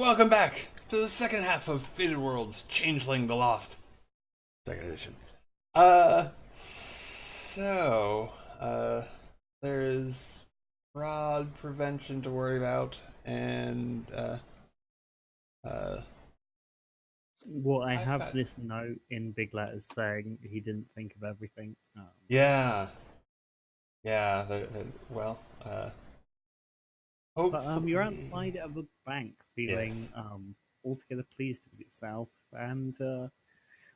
welcome back to the second half of Faded Worlds Changeling The Lost, second edition. Uh, so, uh, there is fraud prevention to worry about, and, uh, Well, I I've have got, this note in big letters saying he didn't think of everything. yeah, yeah, well, But you're hopefully, outside of a bank yes. feeling altogether pleased with yourself and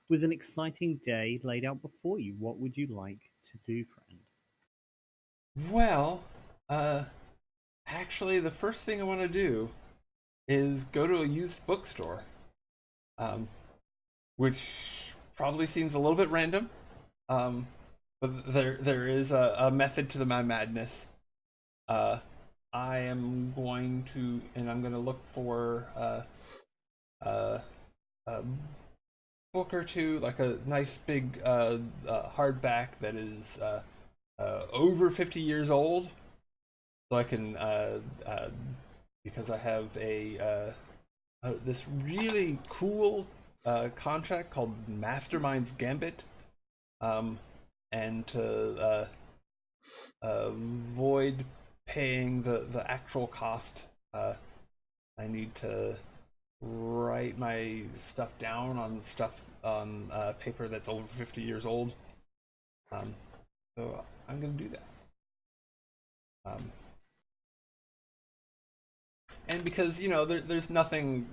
with an exciting day laid out before you. What would you like to do, friend? Well, uh, actually, the first thing I want to do is go to a used bookstore. Um, which probably seems a little bit random. Um, but there is a method to my madness. Uh, I am going to, and I'm going to look for uh, a book or two, like a nice big hardback that is over 50 years old, so I can because I have this really cool contract called Mastermind's Gambit, um, and to avoid paying the actual cost, I need to write my stuff down on paper that's over 50 years old. Um, so I'm gonna do that. Um, and because there's nothing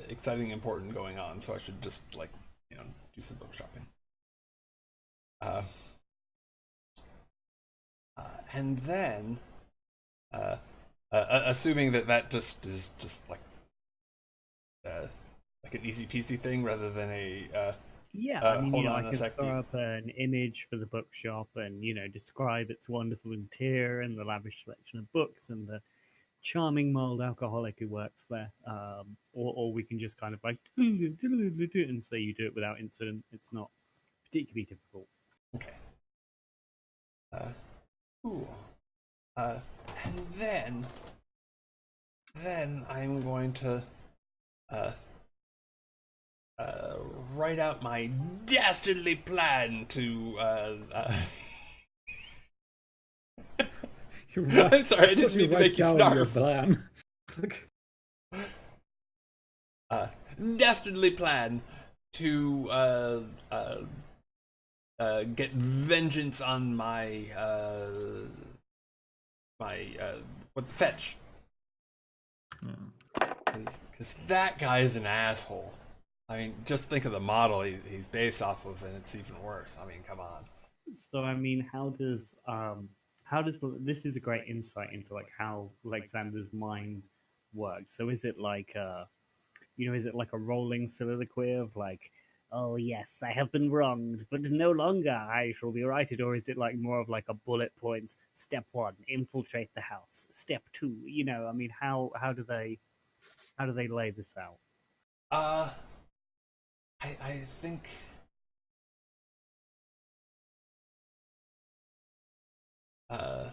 exciting, important going on, so I should just do some book shopping. Uh, and then uh, assuming that just is just uh, like an easy peasy thing rather than Yeah, I mean, hold I on a could sec. throw up an image for the bookshop and, describe its wonderful interior and the lavish selection of books and the charming mild alcoholic who works there. Or we can just kind of like and say you do it without incident. It's not particularly difficult. Okay. Uh, cool. Uh, and then I'm going to uh, uh, write out my dastardly plan to. You write, I'm sorry, I of course, didn't you mean to write make you down your snarl. plan. It's like, Uh, dastardly plan to uh, get vengeance on my what the fetch, because that guy is an asshole. I mean, just think of the model he's based off of, and it's even worse. I mean, come on. So I mean, this is a great insight into like how Alexander's mind works. So is it like is it like a rolling soliloquy of like, oh yes, I have been wronged, but no longer I shall be righted, or is it like more of like a bullet points? Step one, infiltrate the house. Step two, I mean, how do they lay this out? Uh, I think uh,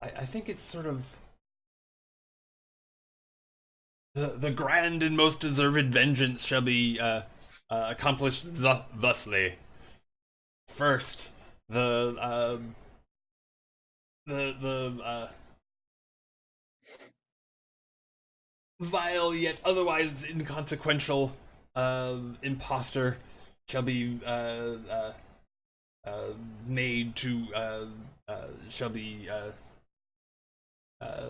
I think it's sort of the grand and most deserved vengeance shall be accomplished thusly. First, the the vile yet otherwise inconsequential imposter shall be made to shall be uh,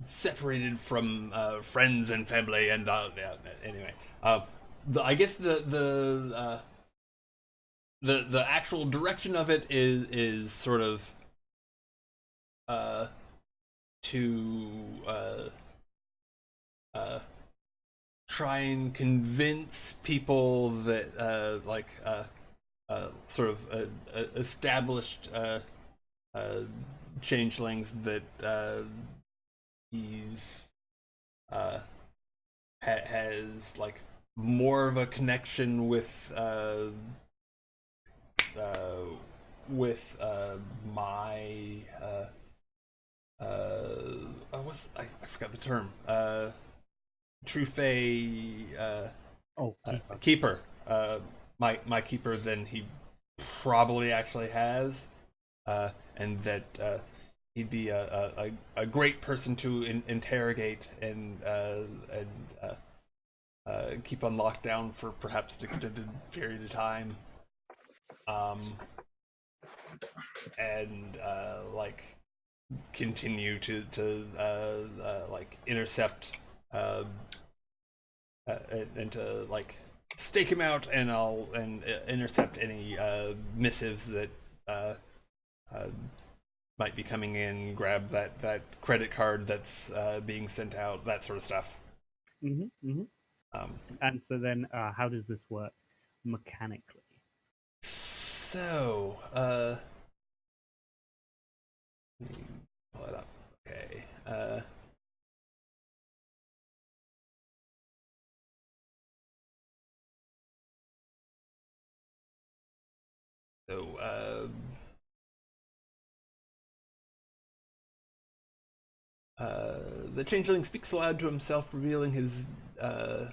separated from friends and family and yeah, anyway. I guess the actual direction of it is sort of uh, to uh, try and convince people that sort of established uh, changelings that he's uh, has like more of a connection uh, with my I forgot the term. True Fey Oh, keeper. keeper. My keeper than he probably actually has, and that he'd be a great person to interrogate and keep on lockdown for perhaps an extended period of time. Um, and like continue to like intercept uh, and to like stake him out, and I'll and intercept any missives that uh, uh, might be coming in, grab that credit card that's being sent out, that sort of stuff. Hmm. Um, And so then, how does this work mechanically? so let me pull it up. Okay. So uh, the changeling speaks aloud to himself, revealing his uh,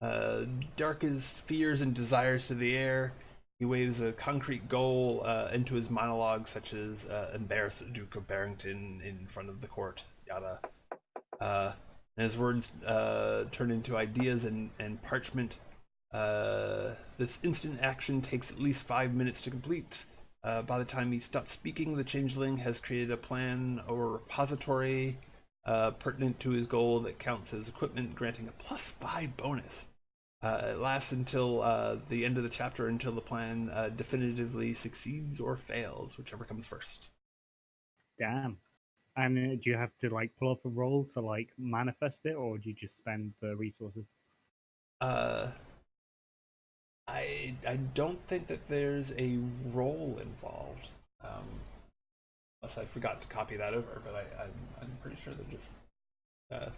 uh, darkest fears and desires to the air. He waves a concrete goal into his monologue, such as embarrass the Duke of Barrington in front of the court, yada. And his words turn into ideas and parchment. This instant action takes at least 5 minutes to complete. By the time he stops speaking, the changeling has created a plan or repository pertinent to his goal that counts as equipment, granting a +5 bonus. It lasts until the end of the chapter, until the plan definitively succeeds or fails, whichever comes first. Damn. And do you have to like pull off a roll to like manifest it, or do you just spend the resources? Uh, I don't think that there's a role involved, unless I forgot to copy that over. But I'm pretty sure they're uh,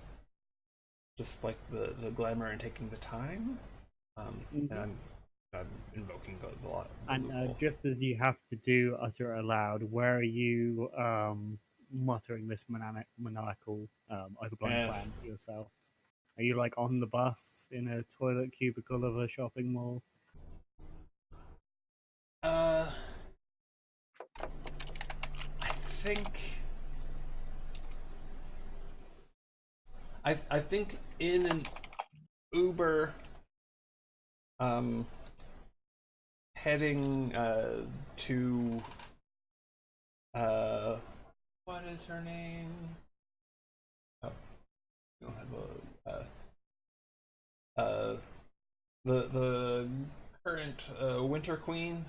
just like the glamour and taking the time. And Hmm. I'm invoking the And loophole. just as you have to do utter it aloud, where are you muttering this maniacal, overblown Yes. plan to yourself? Are you like on the bus in a toilet cubicle of a shopping mall? Uh, I think I think in an Uber, um, heading to uh, what is her name? Oh, we don't have the current Winter Queen.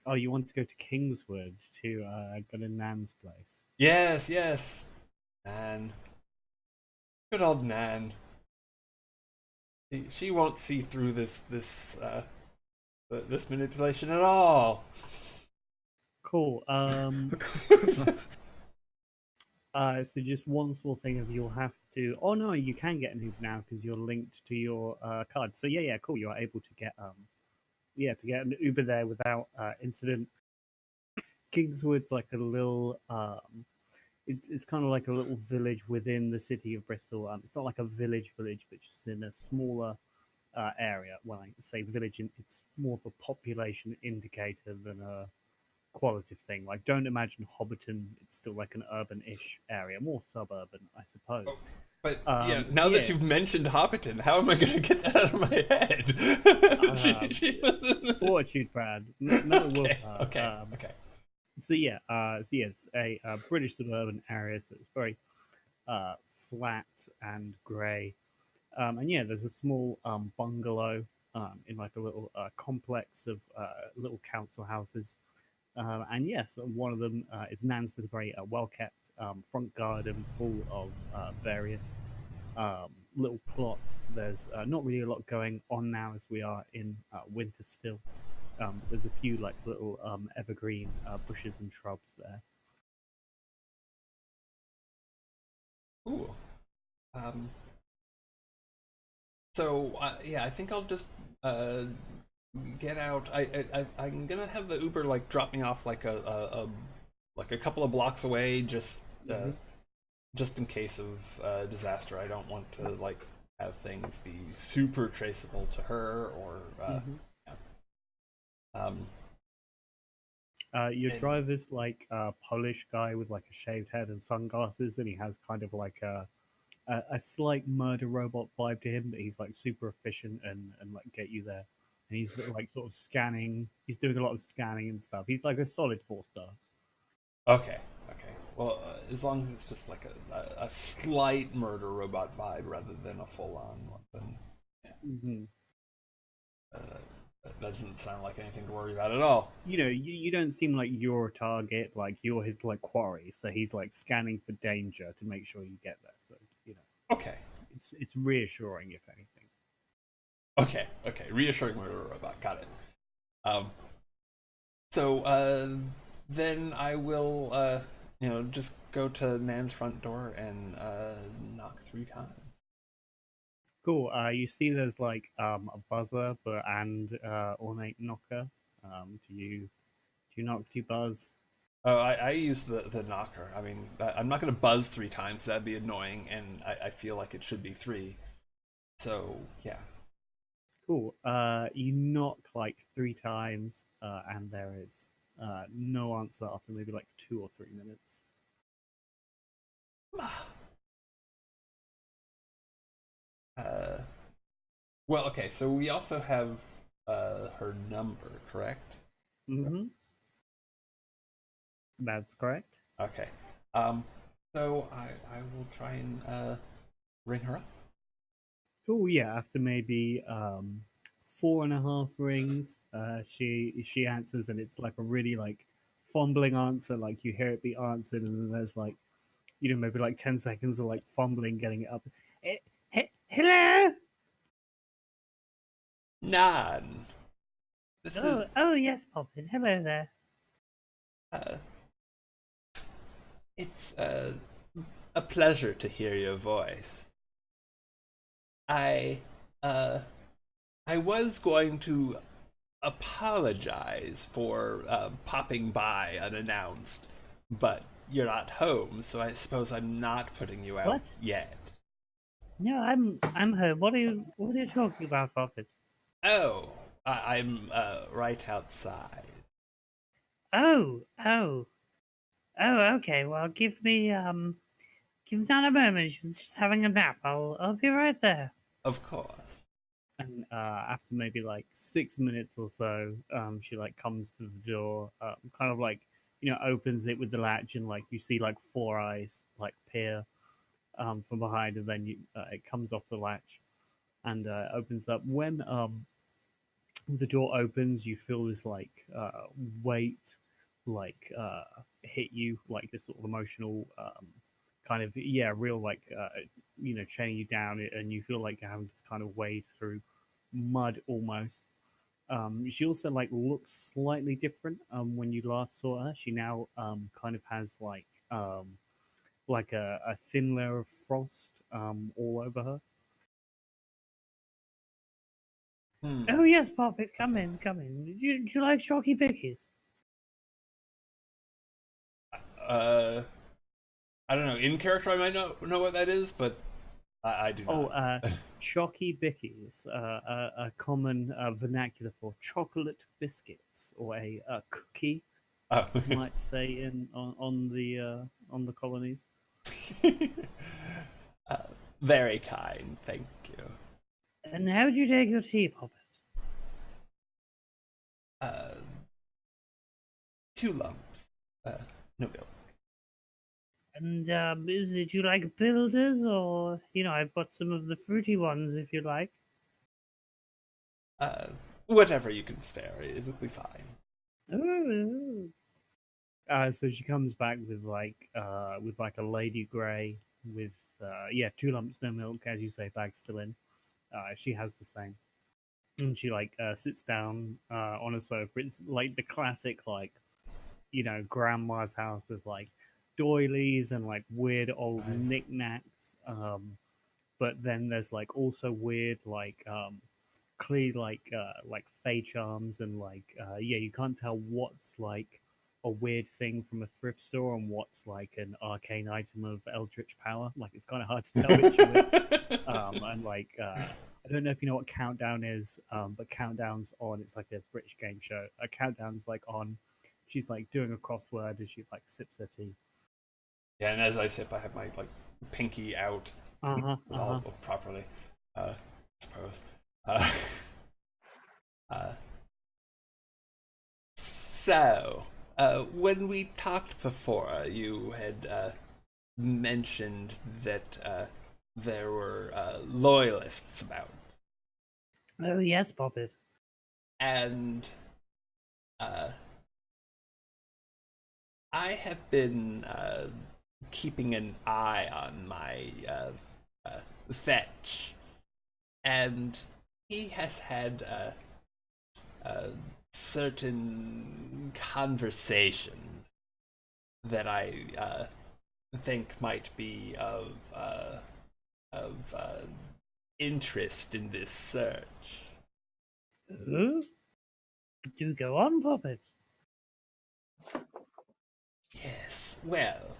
Oh, you want to go to Kingswood to go to Nan's place? Yes, yes, Nan. Good old Nan. She won't see through this manipulation at all. Cool. So just one small thing of you'll have to. Oh no, you can get an Uber now because you're linked to your card. So yeah, cool. You are able to get to get an Uber there without incident. Kingswood's like a little it's kind of like a little village within the city of Bristol. It's not like a village, but just in a smaller area. When I say village, it's more of a population indicator than a qualitative thing. Like, don't imagine Hobbiton. It's still like an urban-ish area, more suburban, I Oh, suppose. but yeah, So now that yeah, you've mentioned Hobbiton, how am I going to get that out of my head? um, fortitude, Brad. No Okay, willpower. okay, okay. It's a British suburban area, so it's very uh, flat and grey. And yeah, there's a small bungalow in like a little complex of little council houses. And yes, one of them is Nan's. There's a very well kept front garden full of various little plots. There's not really a lot going on now as we are in winter still. But there's a few like little evergreen bushes and shrubs there. Ooh. Um, so yeah, I think I'll just uh, get out. I'm gonna have the Uber like drop me off like a couple of blocks away, Hmm. just in case of disaster. I don't want to like have things be super traceable to her or Hmm. yeah. um, Your and driver's like a Polish guy with like a shaved head and sunglasses, and he has kind of like a slight murder robot vibe to him, but he's like super efficient and like get you there. And he's like sort of scanning. He's doing a lot of scanning and stuff. He's like a solid 4 stars. okay, okay. Well, as long as it's just like a slight murder robot vibe rather than a full on one, then yeah, Hmm. uh, that doesn't sound like anything to worry about at all. You don't seem like you're a target. Like you're his like quarry. So he's like scanning for danger to make sure you get there. So Okay, it's reassuring if anything. okay, okay. Reassuring murder robot. Got it. Um, so then I will, just go to Nan's front door and knock 3 times. Cool. You see, there's like a buzzer, but and ornate knocker. Do you knock? Do you buzz? Oh, I use the knocker. I mean, I'm not going to buzz 3 times. That'd be annoying, and I feel like it should be three. So yeah. Cool. You knock like 3 times, and there is no answer after maybe like 2 or 3 minutes. Uh, well, okay. So we also have her number, correct? Mm-hmm. That's correct. Okay. Um, so I will try and ring her up. Cool. Yeah. After maybe 4.5 rings, she answers, and it's like a really like fumbling answer. Like you hear it be answered, and then there's like maybe like 10 seconds of like fumbling getting it up. Eh, hello. Nan, this is Oh yes, Poppet. Hello there. uh, it's a pleasure to hear your voice. I uh, I was going to apologize for popping by unannounced, but you're not home, so I suppose I'm not putting you out What? yet. No, I'm home. What are you talking about, Poppet? Oh, I'm right outside. Oh, okay. Well, give me down a moment. She's just having a nap. I'll be right there. Of course. And after maybe like 6 minutes or so, she like comes to the door, kind of like opens it with the latch, and like you see like four eyes like peer from behind, and then it comes off the latch and opens up. When the door opens, you feel this like weight, like hit you, like this sort of emotional kind of real like chaining you down, and you feel like you're having to kind of wade through mud almost. She also like looks slightly different when you last saw her. She now kind of has like a thin layer of frost all over her. Hmm. Oh yes, Poppet, come in, come in. Do you like Shocky Bickies? Uh, I don't know. In character, I might know what that is, but I do Oh, not. Chocky Bickies, a common vernacular for chocolate biscuits, or a cookie, Oh. you might say on the colonies. uh, very kind, thank you. And how would you take your tea, Poppet? Uh, 2 lumps. Uh, no milk. And is it you like builders, or I've got some of the fruity ones if you like. Uh, whatever you can spare, it will be fine. Ooh. So she comes back with like a lady grey with 2 lumps no milk, as you say, bag still in. She has the same, and she like sits down on a sofa. It's like the classic like grandma's house with like doilies and like weird old Nice. knickknacks. But then there's like also weird clearly like fey charms, and like you can't tell what's like a weird thing from a thrift store and what's like an arcane item of eldritch power. Like it's kind of hard to tell which are which. And like I don't know if you know what Countdown is, but Countdown's on. It's like a British game show. Countdown's like on. She's like doing a crossword as she like sips her tea. Yeah, and as I sip, I have my like pinky out Uh huh. Uh all huh. properly. I suppose. Uh, uh, so, when we talked before, you had mentioned that there were loyalists about, Oh yes, Poppet. and uh, I have been keeping an eye on my fetch, and he has had certain conversations that I think might be of interest in this search. Oh, do go on, Poppet. Yes, well,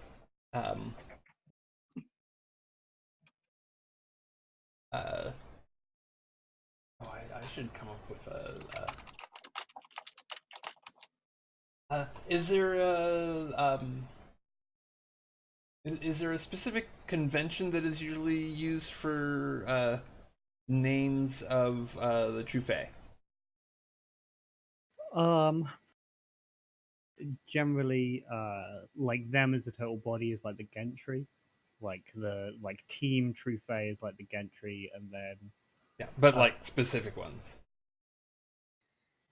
um, uh, oh, I should come up with is there is there a specific convention that is usually used for names of the True Fae? Um, Generally, like them as a total body is like the Gentry, like the like Team True Fae is like the Gentry, and then Yeah, but uh, like specific ones.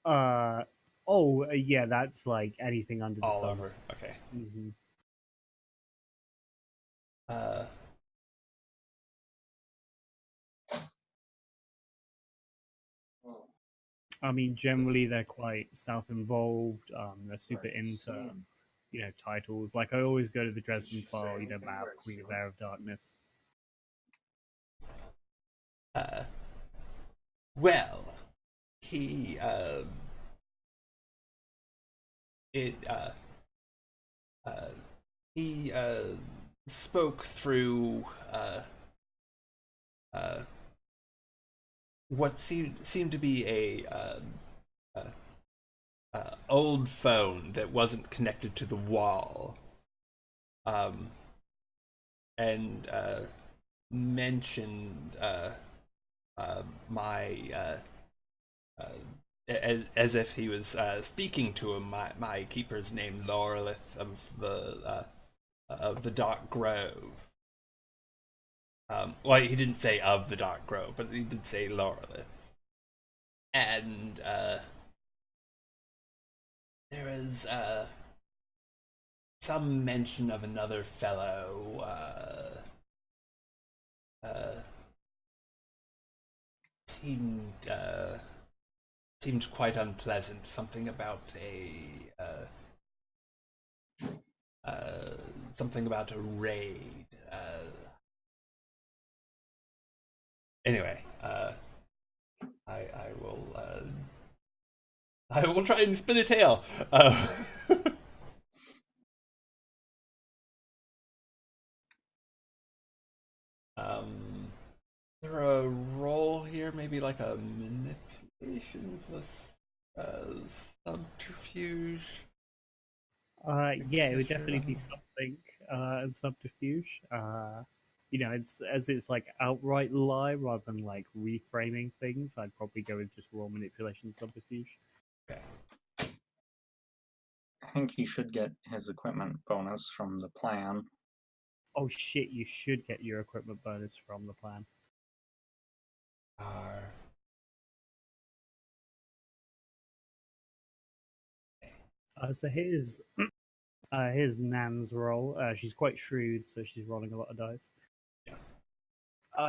uh oh yeah, that's like anything under the All sun. over. Okay. Hmm. Uh, I mean, generally they're quite self-involved. They're super into titles. Like I always go to the Dresden File, Mab, Queen of Air of Darkness. uh, well, he it uh, he spoke through uh, what seemed to be a old phone that wasn't connected to the wall, um, and mentioned my uh, as if he was speaking to him. My keeper's name Lorelith of the Dark Grove. Well, he didn't say of the Dark Grove, but he did say Lorelith. And there is some mention of another fellow. Seemed seemed quite unpleasant. Something about uh, something about a raid. Anyway, I will I will try and spin a tail. Um, is there a role here? Maybe like a manipulation plus subterfuge. Yeah, it would Gesture. definitely be something and subterfuge. It's as it's like outright lie rather than like reframing things. I'd probably go with just raw manipulation subterfuge. Okay. I think he should get his equipment bonus from the plan. Oh shit! You should get your equipment bonus from the plan. R. So here's Nan's roll. She's quite shrewd, so she's rolling a lot of dice. Yeah.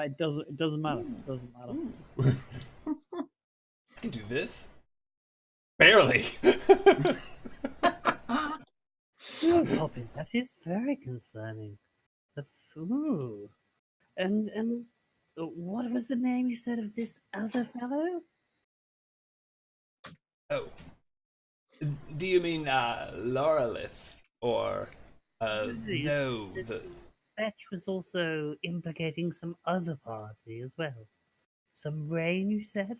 It doesn't matter. It doesn't matter. Ooh. I can do this. Barely. Ooh, Poppy, that is very concerning. Ooh. And what was the name you said of this other fellow? Oh. Do you mean Lorelith or The, no the the Fetch was also implicating some other party as well. Some rain, you said?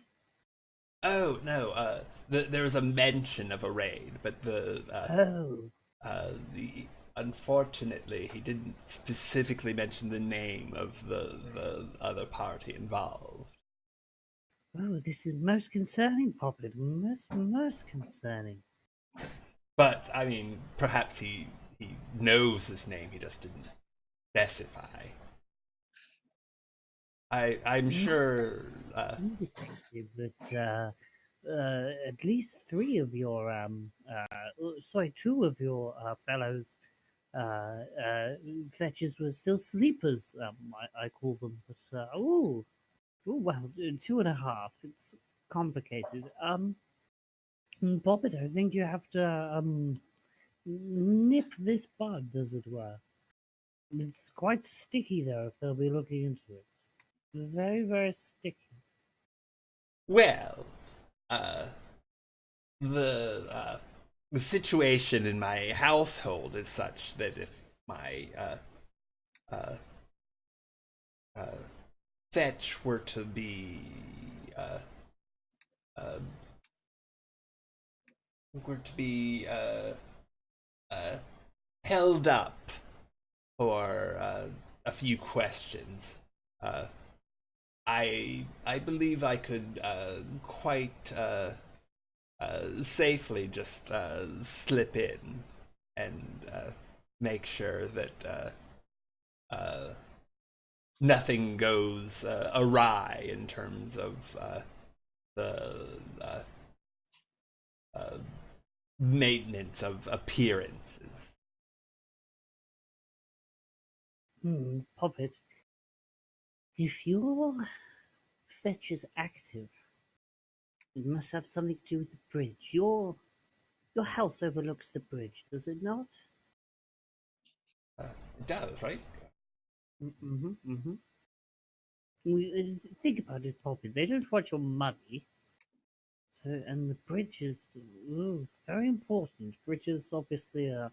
oh no there was a mention of a raid, but Oh, the unfortunately he didn't specifically mention the name of the other party involved. oh, this is most concerning, Poppet. Most concerning. But I mean, perhaps he knows his name. He just didn't specify. I'm Not sure. indicated, but at least three of your sorry, two of your fellows fetches were still sleepers. I call them, but well, two and a half. It's complicated. Poppet, I think you have to nip this bud, as it were. It's quite sticky, though, if they'll be looking into it. Very, very sticky. Well, uh, the the situation in my household is such that if my uh, uh, fetch were to be uh, uh, were to be uh, held up for a few questions. Uh, I believe I could quite safely just slip in and make sure that uh, nothing goes awry in terms of the uh, uh, maintenance of appearances. Poppet, if your fetch is active, it must have something to do with the bridge. Your house overlooks the bridge, does it not? Uh, it does, right? Mm-hmm, mm-hmm. Think about it, Poppet. They don't want your money. So, and the bridge is very important. Bridges obviously are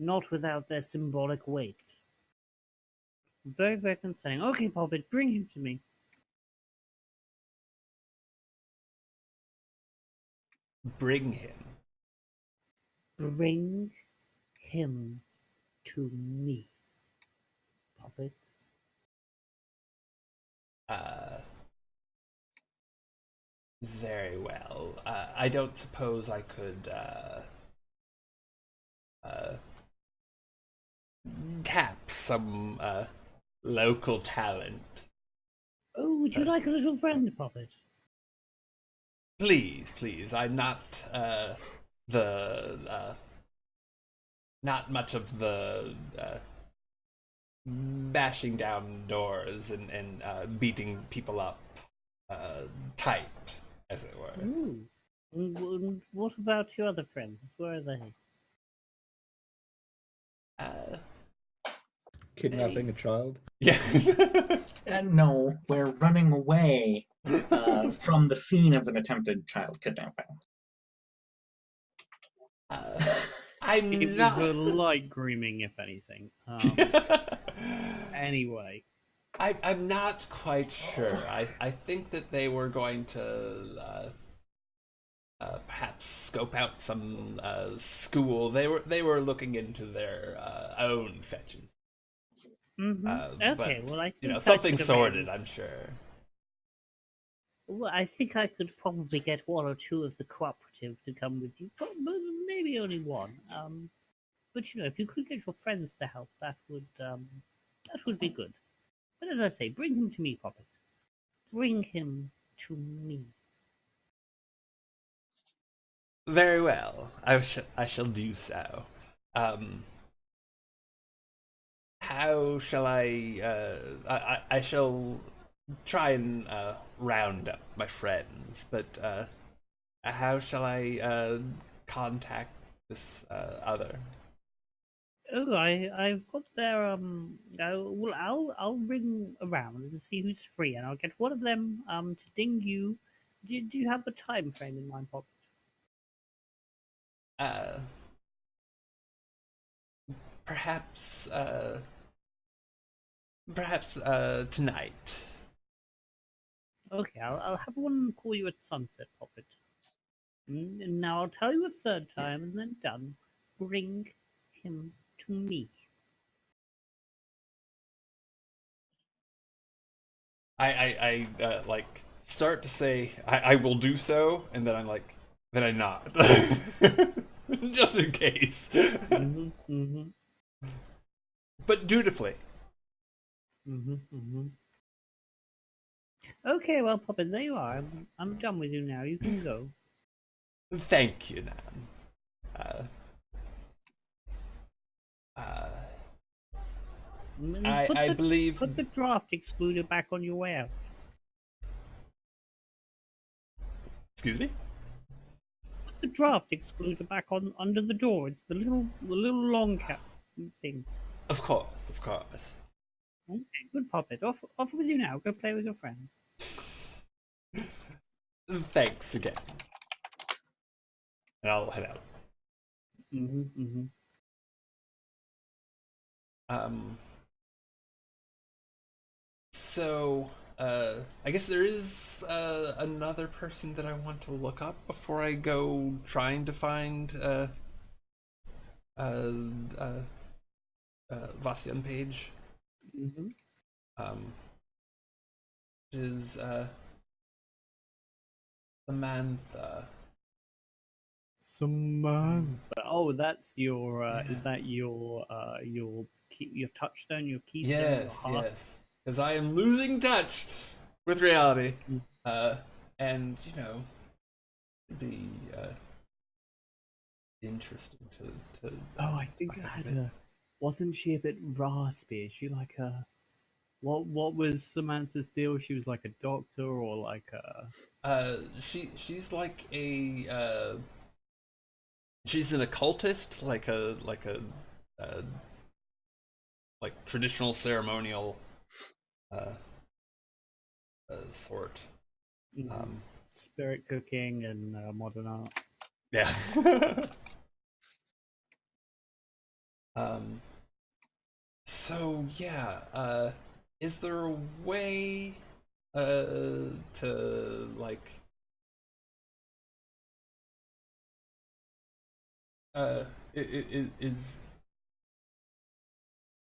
not without their symbolic weight. Very, very concerning. Okay, Poppet, bring him to me. Bring him. Bring him to me, Poppet. Uh, very well. I don't suppose I could uh, tap some local talent. Oh, would you Uh, like a little friend, Poppet? please, please. I'm not the not much of the bashing down doors and beating people up uh, type, as it were. Ooh. And what about your other friends? Where are they? Uh, Kidnapping they, a child. yeah. And no, we're running away from the scene of an attempted child kidnapping. uh, I'm It was not. a light grooming, if anything. Anyway. I'm not quite sure. I think that they were going to perhaps scope out some school. They were looking into their own fetches, Mm-hmm. but Okay, well, I you know, think I something could sorted, arrange. I'm sure. Well, I think I could probably get one or two of the cooperative to come with you. Maybe only one. But if you could get your friends to help, that would be good. But as I say, bring him to me, Poppet. Bring him to me. Very well. I shall do so. Um, how shall I? I shall try and round up my friends, but how shall I contact this other? Oh, I've got their well, I'll ring around and see who's free, and I'll get one of them to ding you. Do you have a time frame in mind, Poppet? uh, perhaps, tonight. Okay, I'll have one call you at sunset, Poppet. And now I'll tell you a third time, and then done. Bring him to me. I like start to say I will do so, and then I'm like, then I nod, just in case, Mm-hmm, mm-hmm, but dutifully. mm-hmm, mm-hmm. Okay, well, Poppet, there you are. I'm done with you now. You can go. Thank you, Nan. Uh, uh, And I believe. put the draft excluder back on your way out. Excuse me. Put the draft excluder back on under the door. It's the little long cap thing. Of course, of course. Okay, good Poppet. Off with you now. Go play with your friend. Thanks again, and I'll head out. Mm-hmm, mm-hmm. Um. So, I guess there is another person that I want to look up before I go trying to find uh, uh, Vasyan Page. Mm-hmm. Um, is Samantha. Samantha. Oh, that's your. Is Yeah. that your touchstone, your keystone, your Yes, hearth? yes. Because I am losing touch with reality. Mm. Uh, and, it'd be interesting to Oh, I think find I out a had bit. a. Wasn't she a bit raspy? Is she like a? What was Samantha's deal? She was like a doctor or like a. She's like a she's an occultist, uh, like traditional ceremonial uh, sort. Mm, Um, spirit cooking and modern art. yeah. um, so yeah, is there a way to like uh is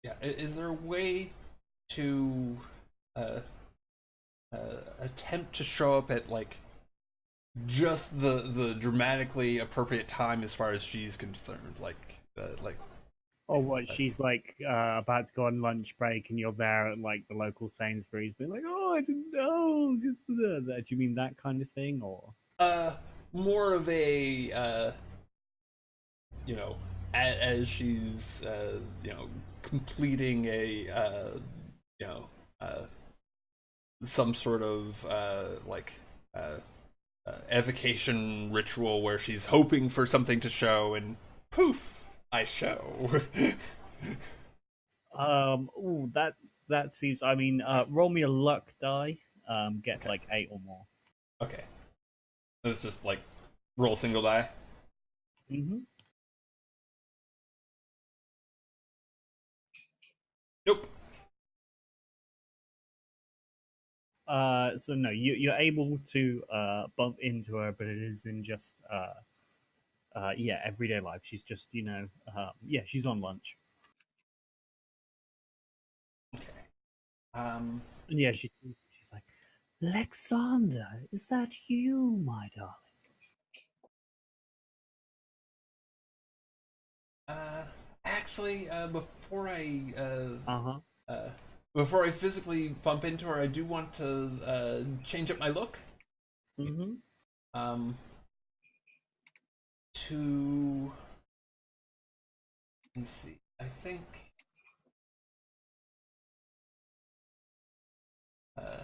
yeah is there a way to uh, attempt to show up at like just the dramatically appropriate time as far as she's concerned. Like Or what? uh, She's like about to go on lunch break, and you're there at like the local Sainsbury's, being like, "Oh, I didn't know." Do you mean that kind of thing, or? uh more of a you know as she's completing a you know uh some sort of uh, evocation ritual where she's hoping for something to show and poof I show. Ooh, that seems. I mean, roll me a luck die. Get Okay, like 8 or more. okay, it's just like roll a single die. Mm-hmm. Nope. So no, you're able to bump into her, but it is in just yeah, everyday life. She's just yeah, she's on lunch. Okay. Um. And yeah, she's like, Alexander, is that you, my darling? Uh. Actually, Uh huh. uh, before I physically bump into her, I do want to change up my look. Mm-hmm. Um. To let me see. I think. Uh.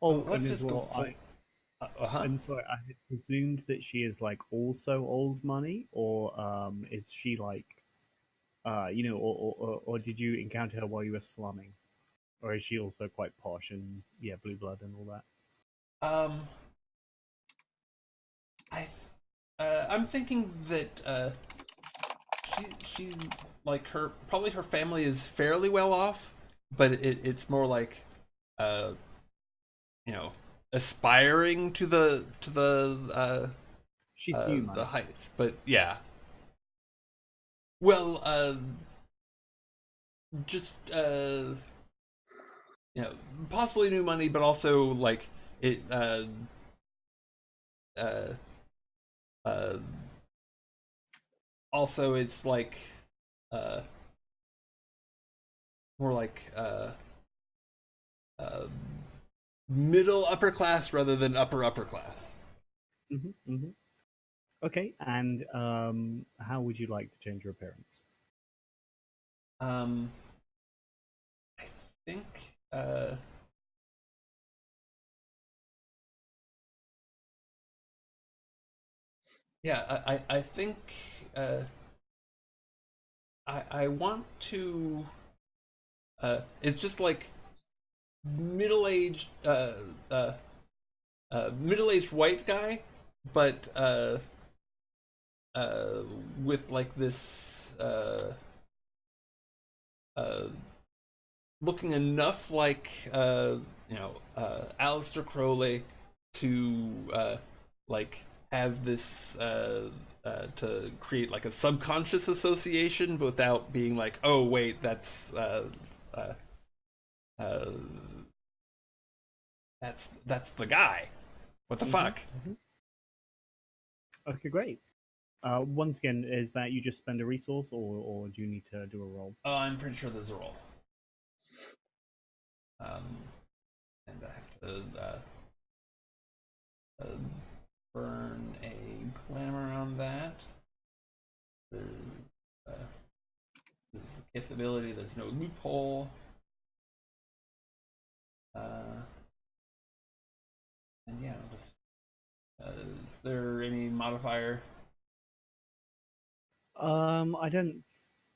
Oh, Oh, let's and as just go well, full. Huh. I'm sorry, I had presumed that she is like also old money, or is she like or did you encounter her while you were slumming? Or is she also quite posh and blue blood and all that? I I'm thinking that she like her family is fairly well off, but it's more like uh you know aspiring to She's new the money. heights. But yeah, well, just possibly new money, but also like it uh uh also it's like uh more like uh middle upper class rather than upper class. Hmm. Okay, and how would you like to change your appearance? um I think yeah, I think uh I want to it's just like middle-aged uh middle-aged white guy, but uh with like this uh looking enough like Aleister Crowley to like have this to create like a subconscious association without being like, oh wait, uh, uh, that's the guy. What the Hmm. fuck? Hmm. Okay, great. Once again, is that you just spend a resource, or do you need to do a roll? Oh, I'm pretty sure there's a roll. Um, and I have to uh, burn a glamour on that. There's uh, there's a gift ability. There's no loophole. Uh, and yeah, just, is there any modifier? I don't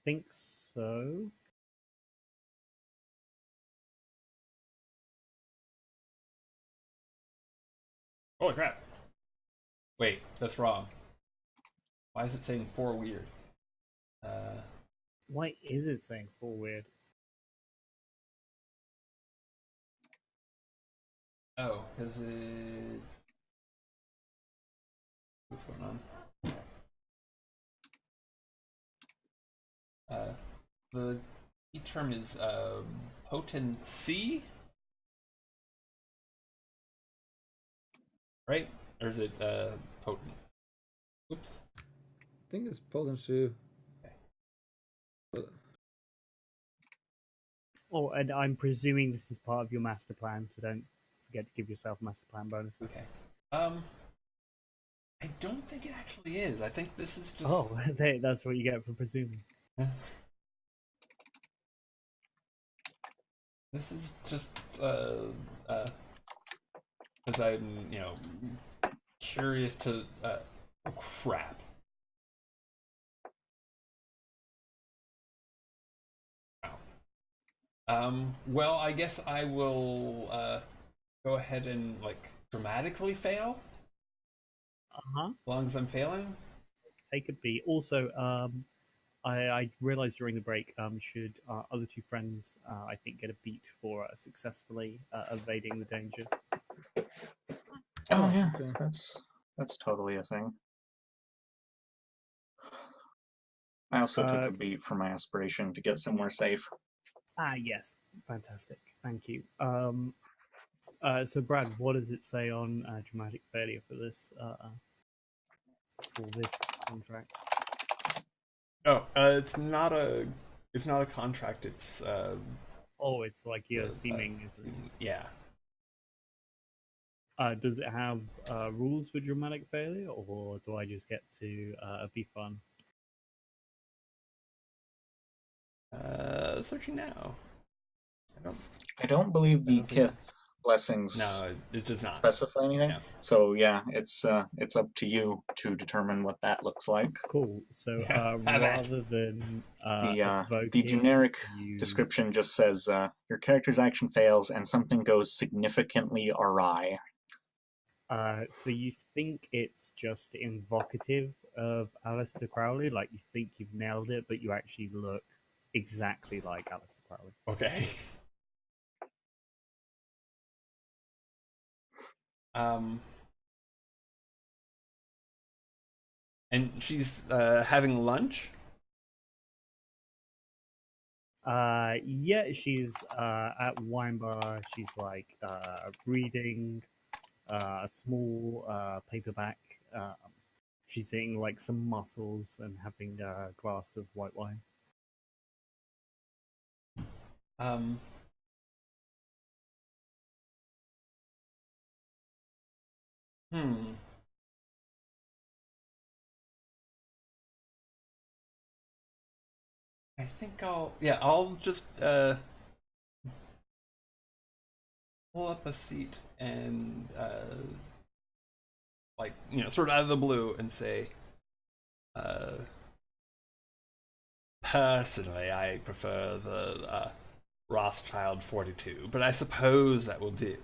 think so. Holy crap! Wait, that's wrong. Why is it saying four weird? Uh, Why is it saying full weird? oh, because it's what's going on? The key term is potency, right? Or is it potence? Oops. I think it's potency. Okay. Oh, and I'm presuming this is part of your master plan, so don't forget to give yourself master plan bonuses. Okay. I don't think it actually is. I think this is just. Oh, that's what you get for presuming. This is just uh, because I'm curious to. Oh crap! Wow. Well, I guess I will go ahead and like dramatically fail Uh huh. as long as I'm failing. Take a beat. Also, I realized during the break, should other two friends, I think, get a beat for successfully evading the danger. Oh Oh, yeah, okay. that's totally a thing. I also took Uh, a beat for my aspiration to get somewhere safe. yes, fantastic. Thank you. So Brad, what does it say on dramatic failure for this contract? Oh, it's not a contract. It's Oh, it's like you're uh, seeming. yeah. Does it have rules for dramatic failure, or do I just get to be fun? Searching now. I don't. I don't believe I the don't think. Kith blessings No, it does not. specify anything. Yeah. So yeah, it's up to you to determine what that looks like. Cool. So Yeah, have at. rather than The evoking, generic you description just says your character's action fails and something goes significantly awry. so you think it's just invocative of Aleister Crowley, like you think you've nailed it, but you actually look exactly like Aleister Crowley. Okay. Um, and she's having lunch. Yeah, she's at wine bar. She's like reading a small paperback. She's eating like some mussels and having a glass of white wine. Um, hmm. I think I'll just pull up a seat and like sort of out of the blue and say, uh, personally, I prefer the Rothschild 42, but I suppose that will do.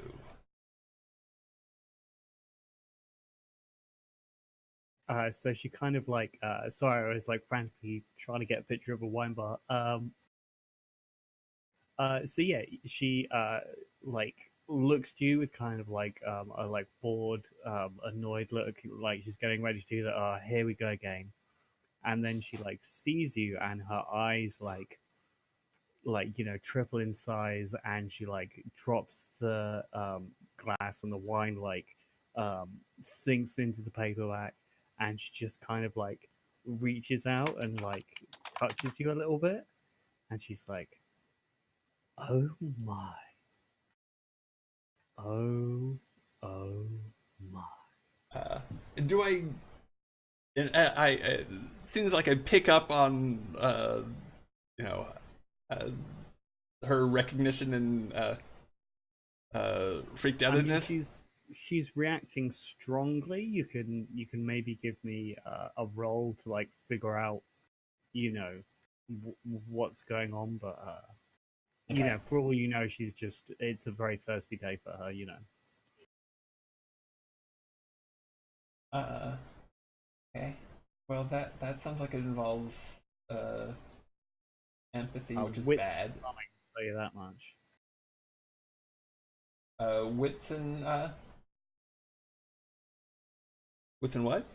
So she kind of like, sorry, I was like frantically trying to get a picture of a wine bar. So yeah, she like looks to you with kind of like a like bored, annoyed look, like she's getting ready to do that. Oh, here we go again. And then she like sees you, and her eyes triple in size, and she like drops the glass, and the wine like sinks into the paperback, and she just kind of like reaches out and like touches you a little bit, and she's like, "Oh my, oh my." Uh, do I? And it seems like I pick up on you know uh, her recognition and freaked I mean, outedness. she's reacting strongly. You can maybe give me a roll to like figure out, you know, what's going on. But Okay. for all you know, it's a very thirsty day for her. Uh, okay. Well, that sounds like it involves uh, empathy, which is Wits bad. coming, I'll tell you that much. Wits and wits and what?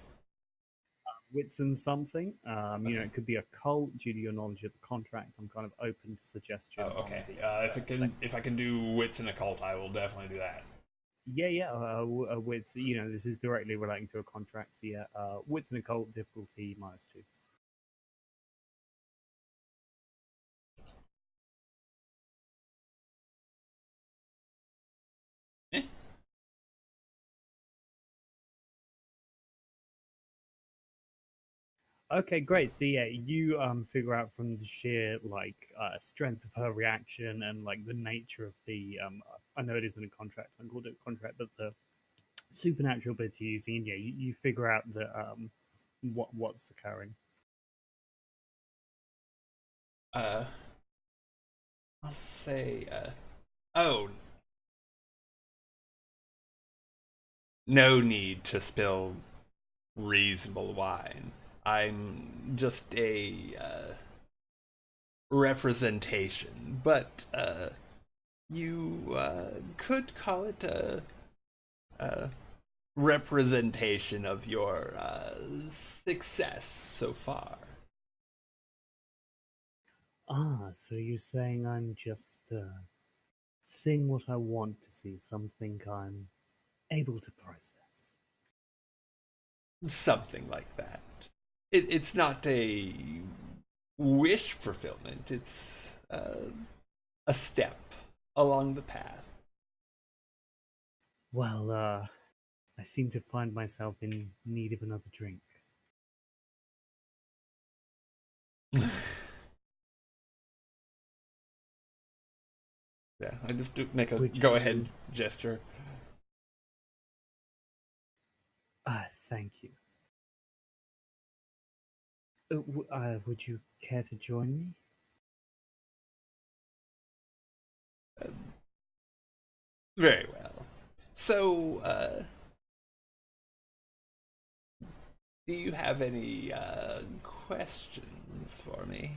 Wits and something. Okay. It could be a cult due to your knowledge of the contract. I'm kind of open to suggestion Oh, on okay. the If if I can do wits in a cult, I will definitely do that. Yeah, yeah. Wits, this is directly relating to a contract. So yeah, wits and occult difficulty -2. Eh? Okay, great. So yeah, you figure out from the sheer like strength of her reaction and like the nature of the I know it isn't a contract, I called it a contract, but the supernatural bits you're using, and yeah, you figure out that what's occurring. Uh, I'll say. Oh, no need to spill reasonable wine. I'm just a representation, but you could call it a representation of your success so far. So you're saying I'm just seeing what I want to see, something I'm able to process. Something like that. It's not a wish fulfillment, it's a step along the path. Well, I seem to find myself in need of another drink. Yeah, I just do make a Would go-ahead you? gesture. Thank you. Would you care to join me? Uh, Very well. So, do you have any questions for me?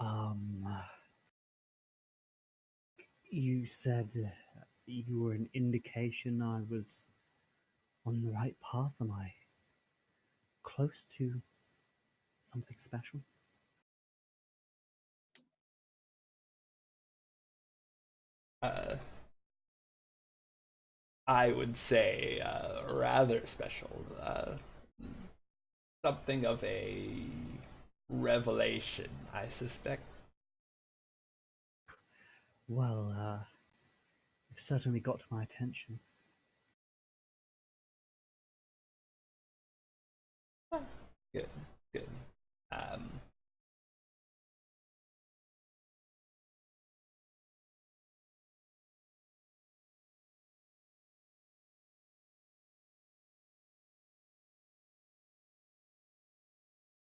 Um, you said you were an indication I was on the right path. Am I close to something special? Uh, I would say rather special. Something of a revelation, I suspect. Well, you've certainly got my attention. Good, good. Um,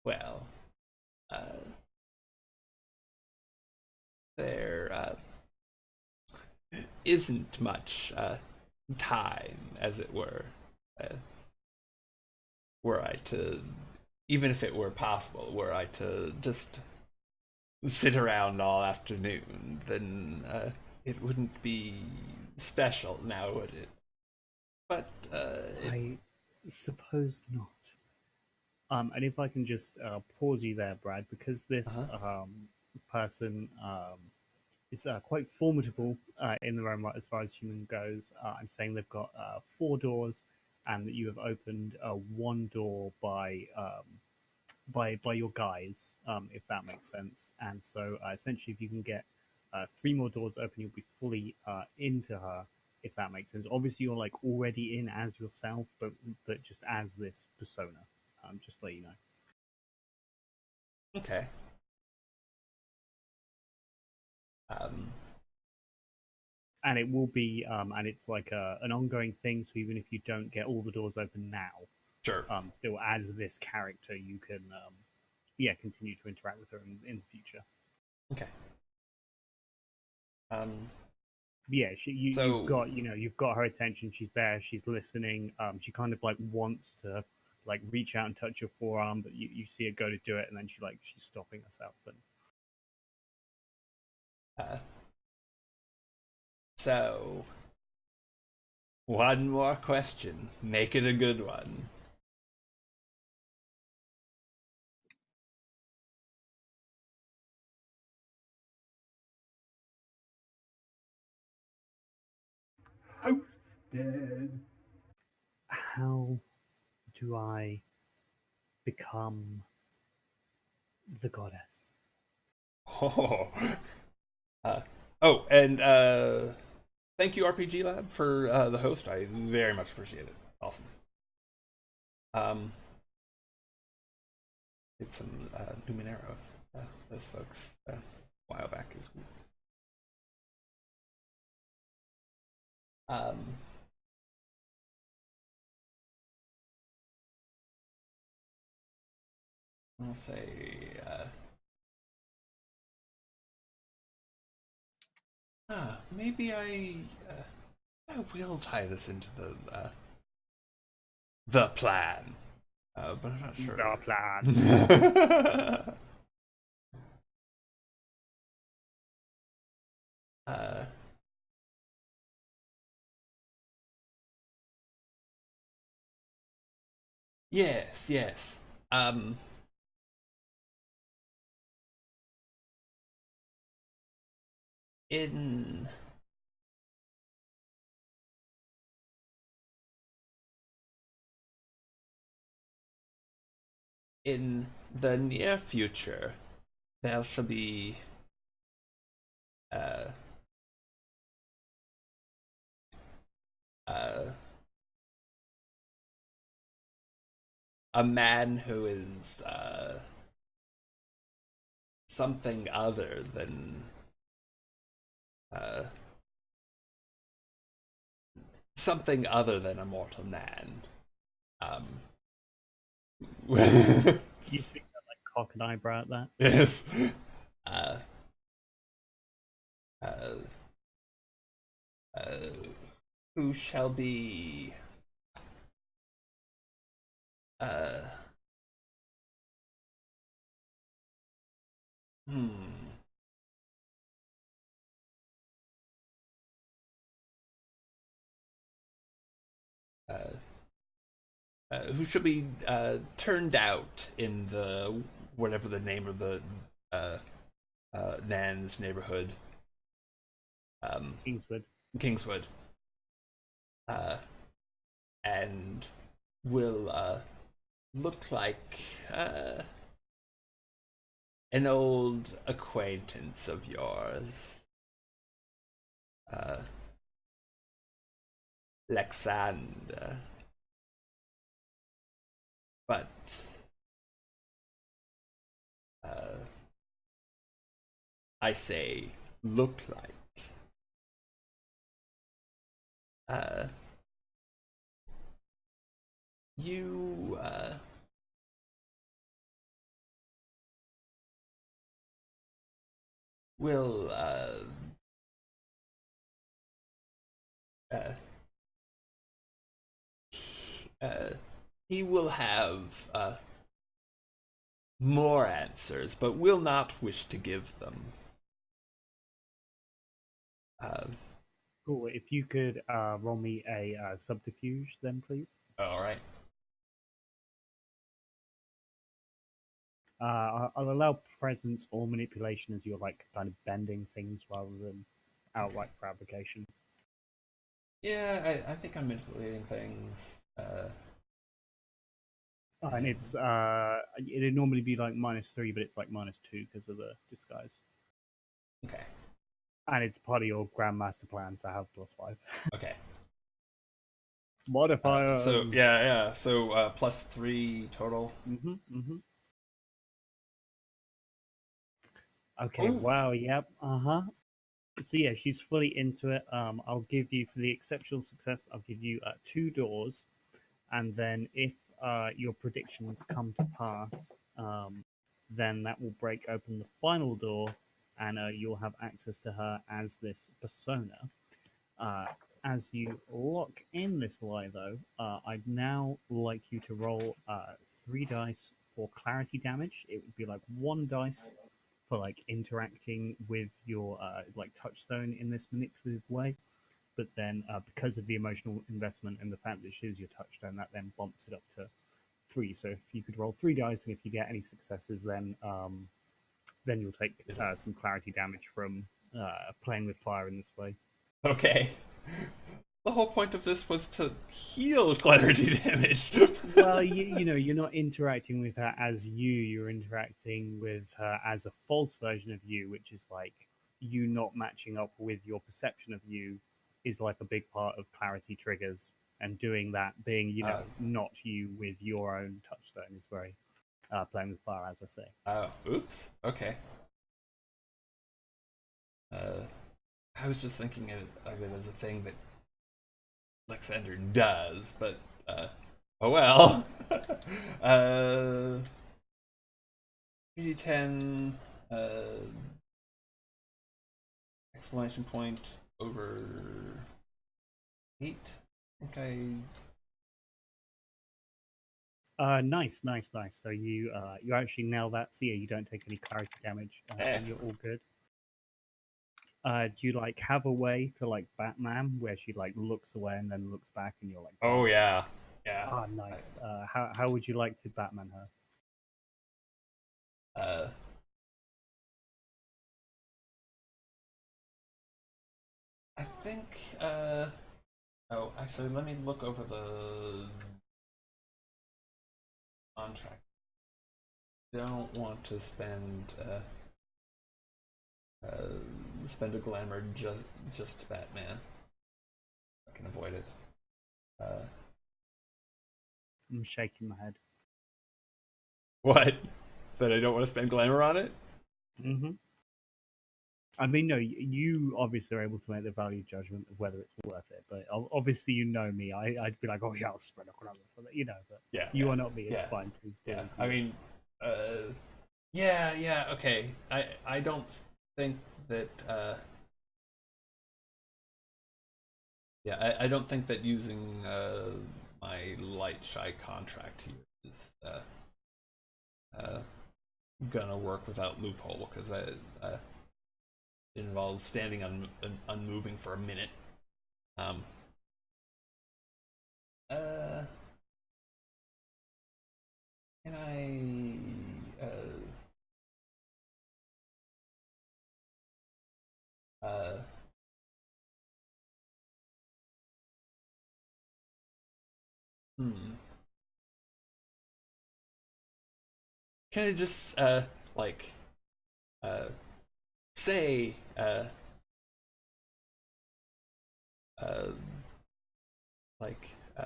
well, uh, there isn't much time, as it uh, were I to, even if it were possible, were I to just sit around all afternoon, then it wouldn't be special now, would it? But I suppose not. And if I can just pause you there, Brad, because this uh-huh. person is quite formidable in their own right as far as human goes. I'm saying they've got four doors, and that you have opened one door by your guys, if that makes sense. And so essentially, if you can get three more doors open, you'll be fully into her. If that makes sense. Obviously, you're like already in as yourself, but just as this persona. Just to let you know. Okay. Um, And it will be, and it's like an ongoing thing. So even if you don't get all the doors open now, sure. still as this character, you can, yeah, continue to interact with her in the future. Okay. Um, Yeah, you've so got, you've got her attention. She's there. She's listening. She kind of like wants to like reach out and touch your forearm, but you see her go to do it, and then she's stopping herself. And uh, so one more question. Make it a good one. Dead. how do I become the goddess? Oh, uh, oh, and thank you, RPG Lab, for the host. I very much appreciate it. Awesome. Um, did some Numenera of those folks a while back as well. Um, I'll say, maybe I will tie this into the plan, but I'm not The sure. plan. uh, yes, yes. Um, in in the near future, there shall be uh, uh, a man who is something other than uh, a mortal man. Um, You see that like cock an eyebrow at that? yes. Uh, uh, uh, who shall be uh, hmm. Uh, who shall be turned out in the whatever the name of the uh, Nan's neighborhood, Kingswood. Kingswood, uh, and will look like an old acquaintance of yours, uh, Lexander. But uh, I say look like. Uh, you will uh, uh, he will have more answers, but will not wish to give them. Uh, Cool. If you could roll me a subterfuge, then please. all right. I'll allow presence or manipulation as you're like kind of bending things rather than outright fabrication. Yeah, I think I'm manipulating things. And it's it'd normally be like -3, but it's like -2 because of the disguise. Okay. And it's part of your grandmaster plan to have +5 Okay. modifiers. So yeah. So +3 total. Okay. Ooh. Wow. Yep. So yeah, she's fully into it. I'll give you for the exceptional success. I'll give you 2 doors, and then if your predictions come to pass, then that will break open the final door, and you'll have access to her as this persona. Uh, as you lock in this lie, though, I'd now like you to roll 3 dice for clarity damage. It would be like 1 dice for like interacting with your like touchstone in this manipulative way. But then, because of the emotional investment and the fact that she is your touchstone, that then bumps it up to 3. So if you could roll 3 dice, and if you get any successes, then you'll take some clarity damage from playing with fire in this way. Okay. The whole point of this was to heal clarity damage. Well, you know, you're not interacting with her as you. You're interacting with her as a false version of you, which is like you not matching up with your perception of you is like a big part of clarity triggers. And doing that, being not you with your own touchstone, is very playing with fire, as I say. Oops. Okay. I was just thinking of it as a thing that Alexander does, but oh well. 3d10 exclamation point over 8. I think Nice. So you actually nail that. So yeah, you don't take any clarity damage, and you're all good. Do you like have a way to like Batman where she like looks away and then looks back and you're like, Oh yeah. nice. How would you like to Batman her? I think oh, actually, let me look over the contract. Don't want to spend a glamour just Batman. I can avoid it. I'm shaking my head. What? That I don't want to spend glamour on it? Mm-hmm. I mean, no, you obviously are able to make the value judgment of whether it's worth it. But obviously, you know me. I'd be like, oh yeah, I'll spread a crumb for that, But Yeah, you yeah, are not me. It's yeah, fine. Please do yeah. as I you mean, yeah, okay. I don't think that I don't think that using my light shy contract here is uh, gonna work without loophole because it involves standing unmoving for a minute. Um, uh, can uh, hmm. Can I just like uh, say uh, like oh,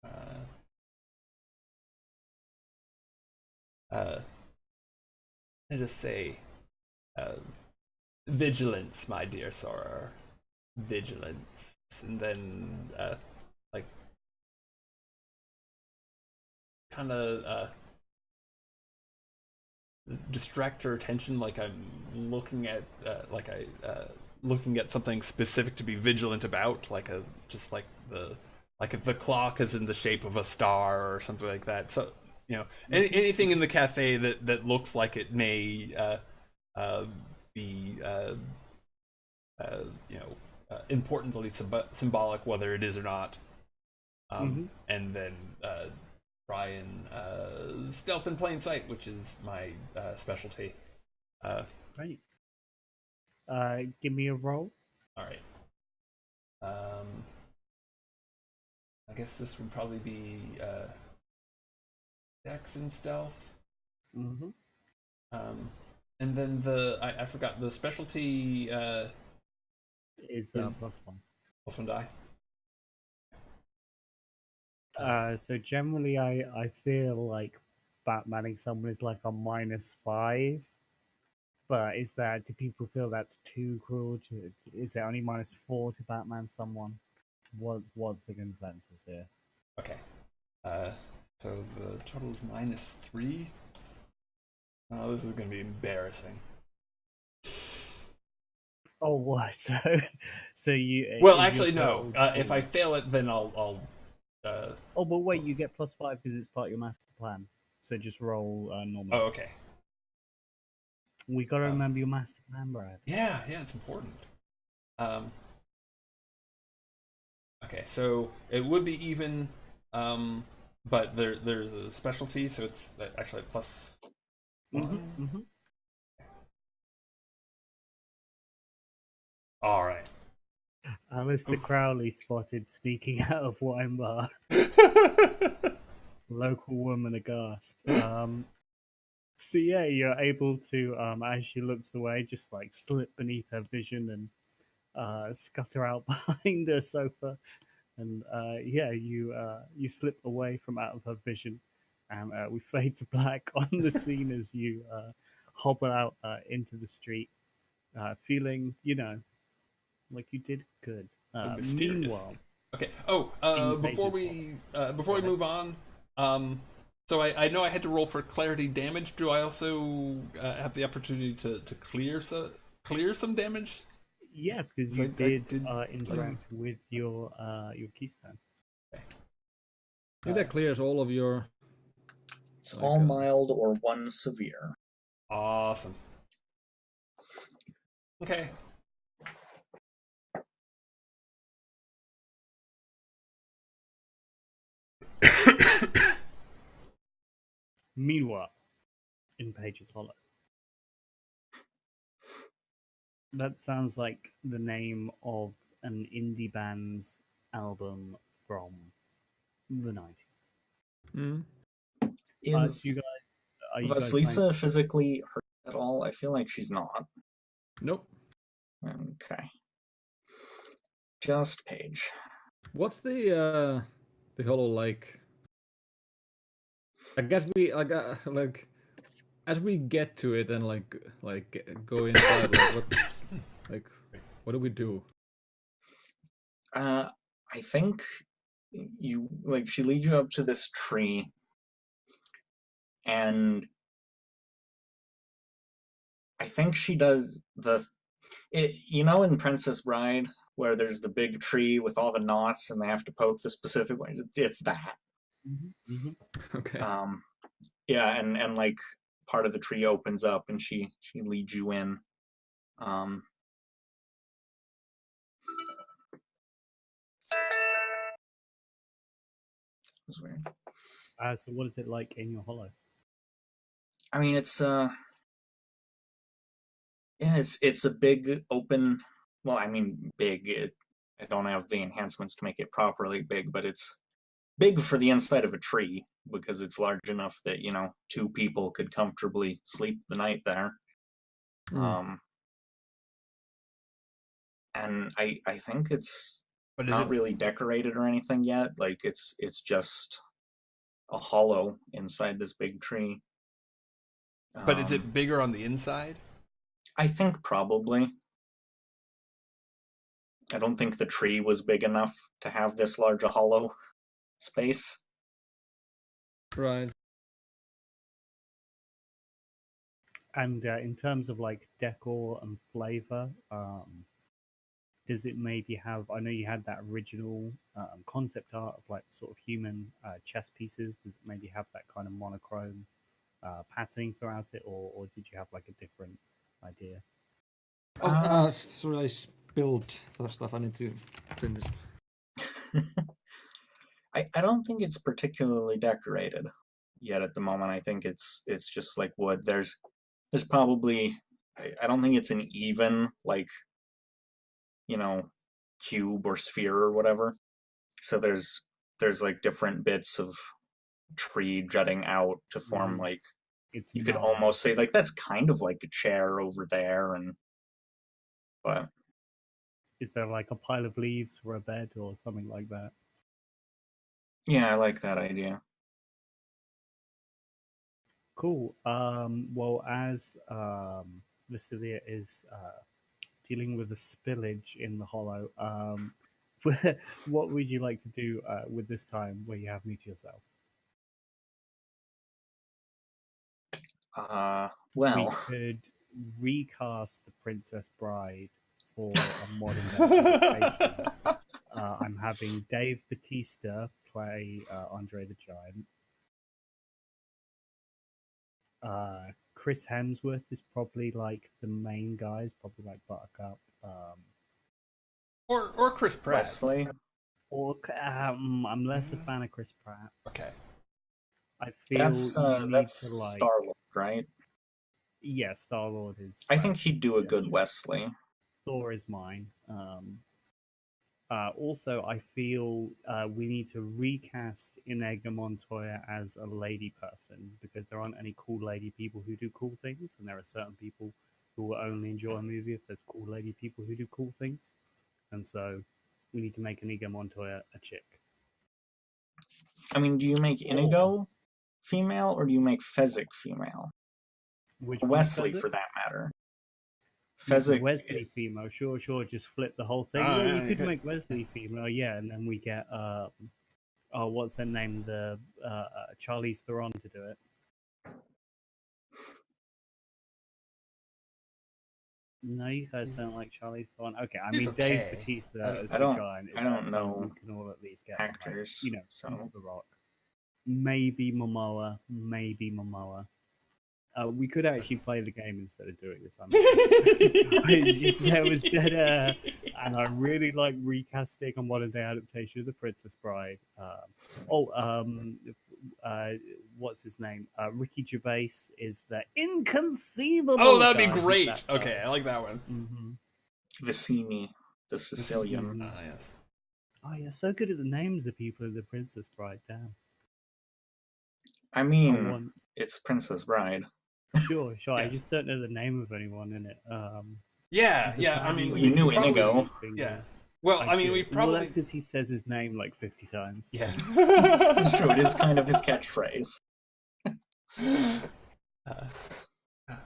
uh, uh, I just say uh, vigilance, my dear Sora, vigilance, and then like kind of distract her attention, like I'm looking at looking at something specific to be vigilant about, like a just like if the clock is in the shape of a star or something like that. So anything in the cafe that looks like it may uh, be you know importantly symbolic, whether it is or not. Mm-hmm. And then try and stealth in plain sight, which is my specialty. Great. Give me a roll. All right. Um, I guess this would probably be Dex and stealth. Mm-hmm. Um, and then I forgot the specialty Is is +1. plus one die. So generally, I feel like Batmaning someone is like a -5. But do people feel that's too cruel? Is it only -4 to Batman someone? What's the consensus here? Okay. Uh, so the total is -3. Oh, this is going to be embarrassing. Oh, what? So you Well, is your actually, no. total If I 4? fail it, then I'll Oh, but wait, you get +5 because it's part of your master plan. So just roll oh, normally. okay. We gotta remember your master plan, Brad. Yeah, it's important. Um, okay, so it would be even, but there's a specialty, so it's actually plus Mm-hmm. one. Mm-hmm. All right. Alistair Crowley spotted sneaking out of wine bar. Local woman aghast. So yeah, you're able to, as she looks away, just like slip beneath her vision and scutter out behind her sofa, and yeah, you slip away from out of her vision, and we fade to black on the scene as you hobble out into the street, feeling like you did good. Mysterious. Meanwhile, Okay. in pages Before go we ahead. move on, so I know I had to roll for clarity damage. Do I also have the opportunity to clear some damage? Yes, because 'Cause you I did did like interact with your keystone. I think that clears all of your It's like. all mild or one severe. awesome. Okay. Meanwhile, in Pages Hollow. That sounds like the name of an indie band's album from the 90s. Mm, Do you Is guys, are you guys playing? Vasilisa physically hurt at all? I feel like she's not. nope. Okay. Just Paige. What's the hollow like? I guess we like as we get to it and go inside. Like what do we do? I think you like she leads you up to this tree, and I think she does in Princess Bride where there's the big tree with all the knots and they have to poke the specific ones. It's that. Mm-hmm. Mm-hmm. Okay. Yeah, and like part of the tree opens up and she leads you in. It's weird. So what is it like in your hollow? I mean, it's a big open. Well, I mean, big. I don't have the enhancements to make it properly big, but it's big for the inside of a tree because it's large enough that two people could comfortably sleep the night there. Mm. And I think it's But not really decorated or anything yet. Like it's just a hollow inside this big tree. But is it bigger on the inside? I think probably. I don't think the tree was big enough to have this large a hollow space. Right. And in terms of like decor and flavor, does it maybe have? I know you had that original concept art of like sort of human chess pieces. Does it maybe have that kind of monochrome patterning throughout it, or did you have like a different idea? Sorry, I spilled the stuff. I need to clean this. I don't think it's particularly decorated yet at the moment. I think it's just like wood. There's probably I don't think it's an even like cube or sphere or whatever. So there's like different bits of tree jutting out to form like It's you could gnarly. almost say like that's kind of like a chair over there, but Is there like a pile of leaves for a bed or something like that? yeah, I like that idea. Cool. Well, as Vasilia is dealing with the spillage in the hollow, what would you like to do with this time where you have me to yourself? We Well, could recast the Princess Bride for a modern day adaptation. I'm having Dave Bautista play Andre the Giant. Chris Hemsworth is probably like the main guy, is probably like Buttercup. Or Chris Pratt. Wesley. Or I'm less a Mm. fan of Chris Pratt. Okay. I feel you need That's to like, Star-Lord, right? yeah, Star Lord is. I think he'd do a good Wesley. Thor is mine. Also, I feel we need to recast Inega Montoya as a lady person because there aren't any cool lady people who do cool things, and there are certain people who will only enjoy a movie if there's cool lady people who do cool things, and so we need to make Inigo Montoya a chick. I mean, do you make Inigo female or do you make Fezzik female? Which Or one's Wesley, Fezzik? for that matter. Fezzik, Fezzik Wesley is... female, sure, just flip the whole thing. Oh, Yeah, yeah, you you could could. make Wesley female, yeah, and then we get what's her name, the Charlize Theron to do it. No, you guys don't like Charlize Theron. Okay, I He's mean Dave okay. Bautista as I the don't giant is I don't that someone we know can all at least get actors, behind. so Not The Rock. Maybe Momoa. We could actually play the game instead of doing this. It's just there was dead air, and I really like recasting a modern day adaptation of The Princess Bride. What's his name? Ricky Gervais is the inconceivable. Oh, that'd be guy. great. Okay, I like that one. Vicini, the Sicilian. Ah, yes. Oh, you're so good at the names of people in The Princess Bride. Damn. I mean, it's Princess Bride. Sure. Yeah. I just don't know the name of anyone in it. Yeah. I mean, You knew Inigo. Yeah. Well, I I mean, do. we Well, probably that's because he says his name like 50 times. yeah. It's true. It is kind of his catchphrase. Uh,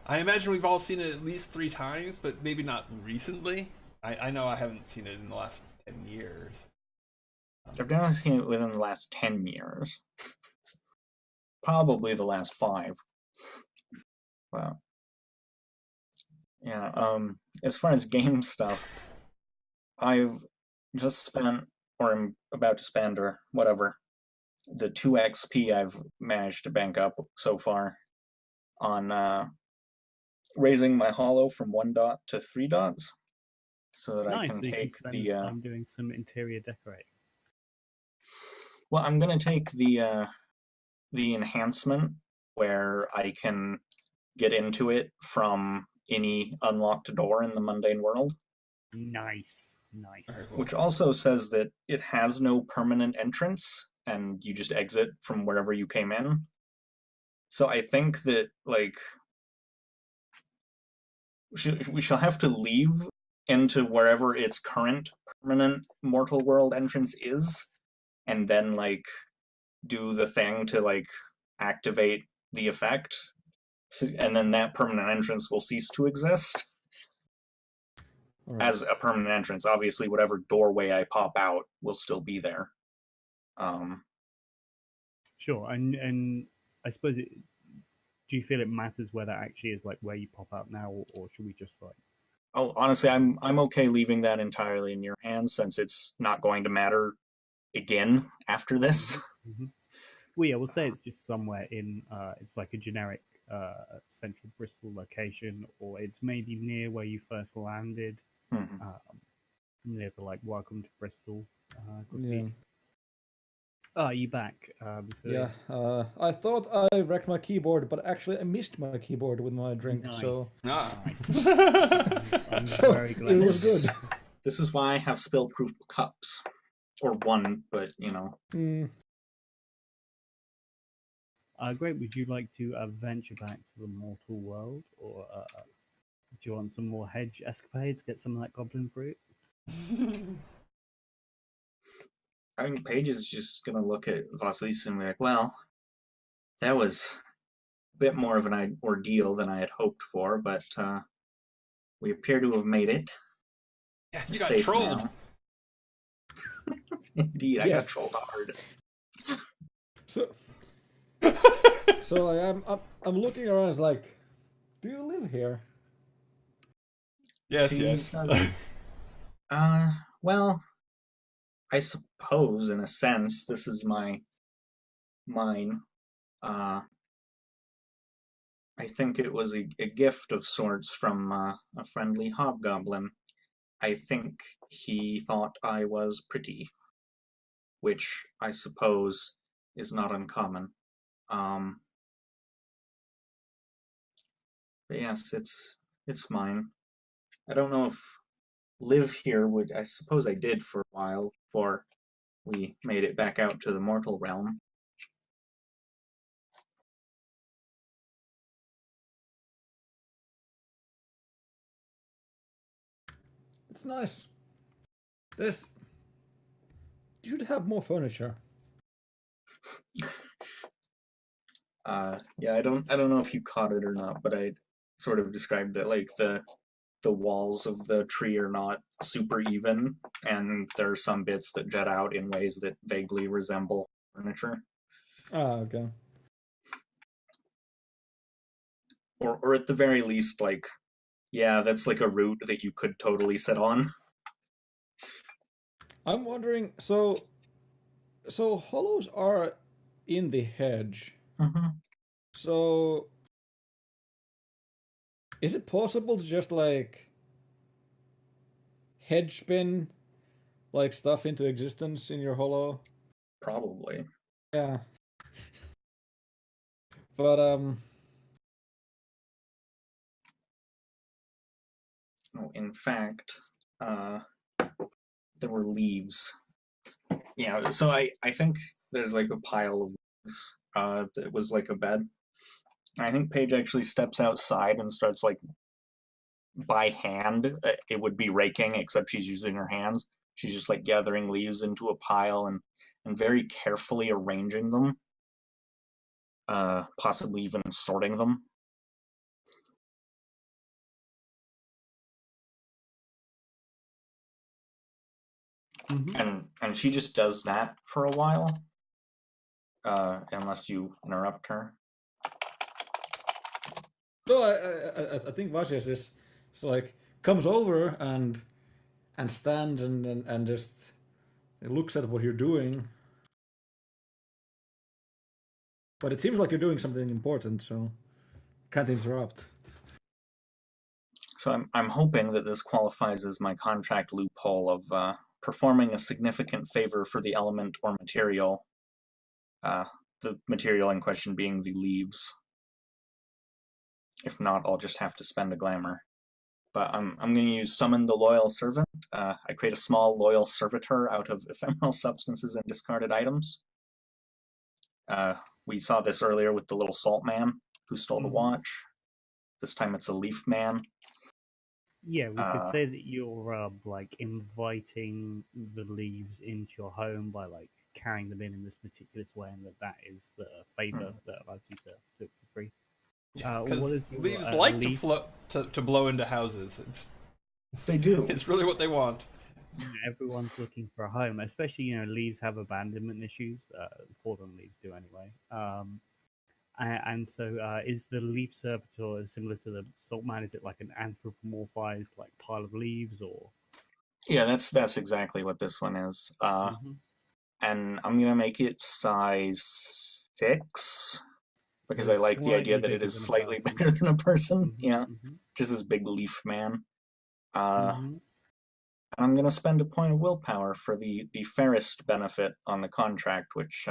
I imagine we've all seen it at least 3 times, but maybe not recently. I know I haven't seen it in the last 10 years. I've definitely seen it within the last 10 years. Probably the last 5. Wow. Yeah, as far as game stuff, I've just spent, or I'm about to spend, or whatever, the 2 XP I've managed to bank up so far on raising my hollow from 1 dot to 3 dots, so that I Nice. can So you can take spend the, this time doing some interior decorating. well, I'm gonna take the enhancement where I can get into it from any unlocked door in the mundane world, Nice. Nice. Very cool. which also says that it has no permanent entrance and you just exit from wherever you came in. So I think that, like, we shall have to leave into wherever its current permanent mortal world entrance is, and then, like, do the thing to, like, activate the effect. So, and then that permanent entrance will cease to exist All right. as a permanent entrance. Obviously, whatever doorway I pop out will still be there. Sure. And I suppose do you feel it matters where that actually is, like where you pop out now, or should we just like? Oh, honestly, I'm okay leaving that entirely in your hands since it's not going to matter again after this. Mm-hmm. Well, yeah, we'll say it's just somewhere in. It's like a generic central Bristol location, or it's maybe near where you first landed, Mhm. near the like "Welcome to Bristol" Yeah. graffiti. Oh, you back? Yeah. I thought I wrecked my keyboard, but actually I missed my keyboard with my drink, so Nice. Ah. Nice. I'm so very it glad. was This- good. This is why I have spill-proof cups, or one, but you know. Mm. Great. Would you like to venture back to the mortal world, or do you want some more hedge escapades? Get some of that goblin fruit. I mean, Paige is just gonna look at Vasilisa and be like, "Well, that was a bit more of an ordeal than I had hoped for, but we appear to have made it. Yeah, We're you got safe trolled. now." Indeed, I got trolled Yes. hard. So so like, I'm looking around. It's like, do you live here? Yes, She yes. says, well, I suppose in a sense this is mine. I think it was a gift of sorts from a friendly hobgoblin. I think he thought I was pretty, which I suppose is not uncommon. Um, but yes, it's mine. I don't know if live here would. I suppose I did for a while before we made it back out to the mortal realm. It's nice. This you should have more furniture. Yeah, I don't know if you caught it or not, but I sort of described that, like, the walls of the tree are not super even, and there are some bits that jut out in ways that vaguely resemble furniture, Ah, okay. or at the very least, like, yeah, that's like a route that you could totally sit on. I'm wondering. So hollows are in the hedge. Mhm. So is it possible to just like hedge spin like stuff into existence in your hollow? Probably. Yeah. But Oh, in fact, uh, there were leaves. Yeah, so I think there's like a pile of leaves that was like a bed. I think Paige actually steps outside and starts, like, by hand. It would be raking, except she's using her hands. She's just like gathering leaves into a pile and very carefully arranging them, possibly even sorting them. And she just does that for a while, unless you interrupt her. No, I think Vasias is like comes over and stands and just looks at what you're doing. But it seems like you're doing something important, so can't interrupt. So I'm hoping that this qualifies as my contract loophole of performing a significant favor for the element or material. The material in question being the leaves. If not, I'll just have to spend a glamour. But I'm going to use Summon the Loyal Servant. I create a small loyal servitor out of ephemeral substances and discarded items. We saw this earlier with the little salt man who stole the watch. This time it's a leaf man. Yeah, we could say that you're like inviting the leaves into your home by like carrying them in this meticulous way, and that is the favor that allows you to do it for free. Because what is your leaves like leaf? to blow into houses. They do. It's really what they want. Everyone's looking for a home, especially leaves have abandonment issues. Fallen leaves do anyway. And so, is the leaf servitor similar to the salt man? Is it like an anthropomorphized like pile of leaves, or? Yeah, that's exactly what this one is. And I'm gonna make it size 6 because So I it's like the idea slightly that it bigger is than a slightly person. bigger than a person. Yeah, hmm just this big leaf man. And hmm I'm gonna spend a point of willpower for the fairest benefit on the contract, which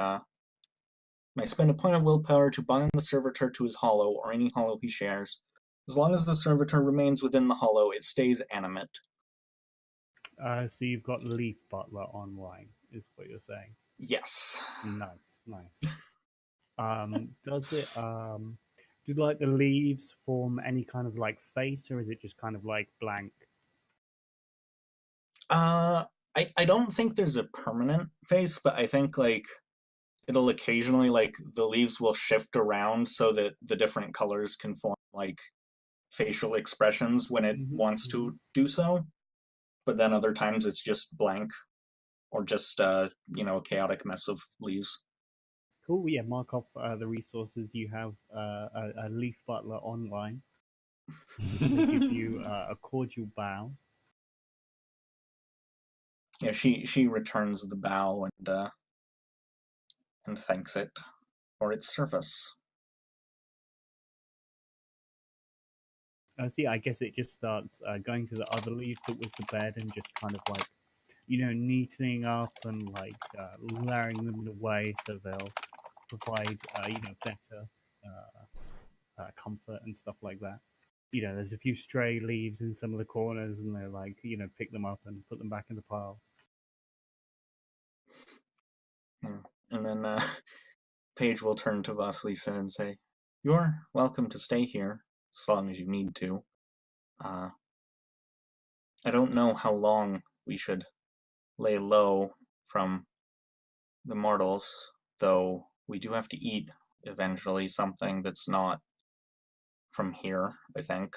may spend a point of willpower to bind the servitor to his hollow or any hollow he shares. As long as the servitor remains within the hollow, it stays animate. So you've got Leaf Butler online, is what you're saying. Yes. Nice, nice. Does it do like the leaves form any kind of like face, or is it just kind of like blank? I don't think there's a permanent face, but I think like it'll occasionally like the leaves will shift around so that the different colors can form like facial expressions when it wants hmm to do so. But then other times it's just blank or just a chaotic mess of leaves. Cool. Yeah, mark off the resources. You have a Leaf Butler online. They give you a cordial bow. Yeah, she returns the bow and thanks it for its service. See, I guess it just starts going to the other leaves that was the bed and just kind of like, neatening up and like layering them in a way so they'll provide, better comfort and stuff like that. There's a few stray leaves in some of the corners, and they're like, pick them up and put them back in the pile. And then Paige will turn to Vasilisa and say, "You're welcome to stay here as long as you need to. I don't know how long we should lay low from the mortals, though we do have to eat eventually something that's not from here, I think."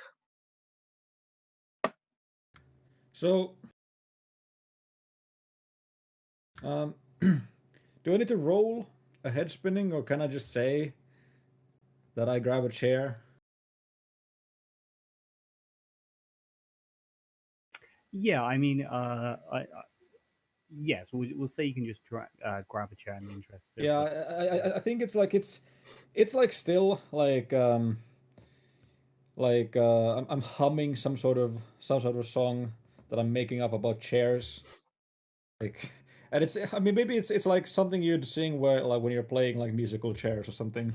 So, do I need to roll a head spinning, or can I just say that I grab a chair? Yeah, I mean, yes, we'll say you can just grab a chair and be interested. Yeah, But I think it's like still like I'm humming some sort of song that I'm making up about chairs. Like, and it's I mean maybe it's like something you'd sing where like when you're playing like musical chairs or something.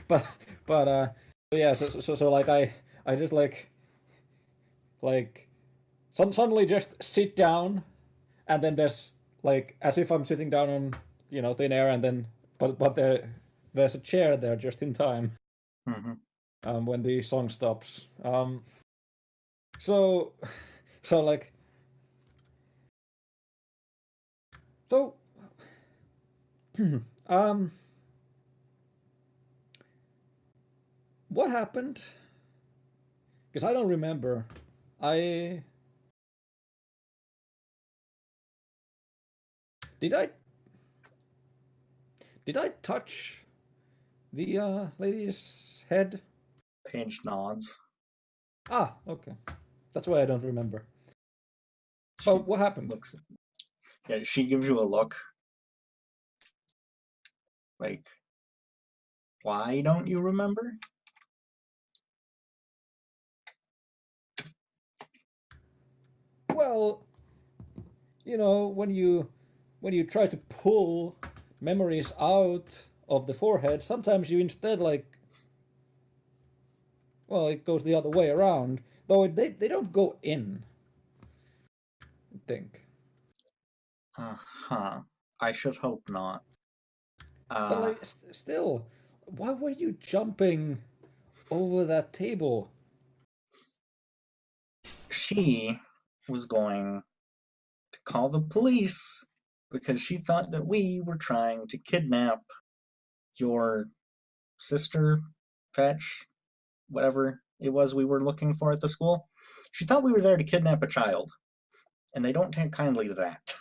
But but yeah, so like I just like suddenly just sit down, and then there's like as if I'm sitting down on thin air, and then but there's a chair there just in time Mm-hmm. when the song stops. So so like So, um, what happened? Because I don't remember. I did I did I touch the lady's head? Paige nods. Ah, okay. That's why I don't remember. She But what happened? looks. Yeah, she gives you a look. Like, why don't you remember? Well, when you try to pull memories out of the forehead, sometimes you instead it goes the other way around. Though they don't go in, I think. Uh-huh. I should hope not. But Uh, like still, why were you jumping over that table? she was going to call the police because she thought that we were trying to kidnap your sister, fetch, whatever it was we were looking for at the school. She thought we were there to kidnap a child, and they don't take kindly to that.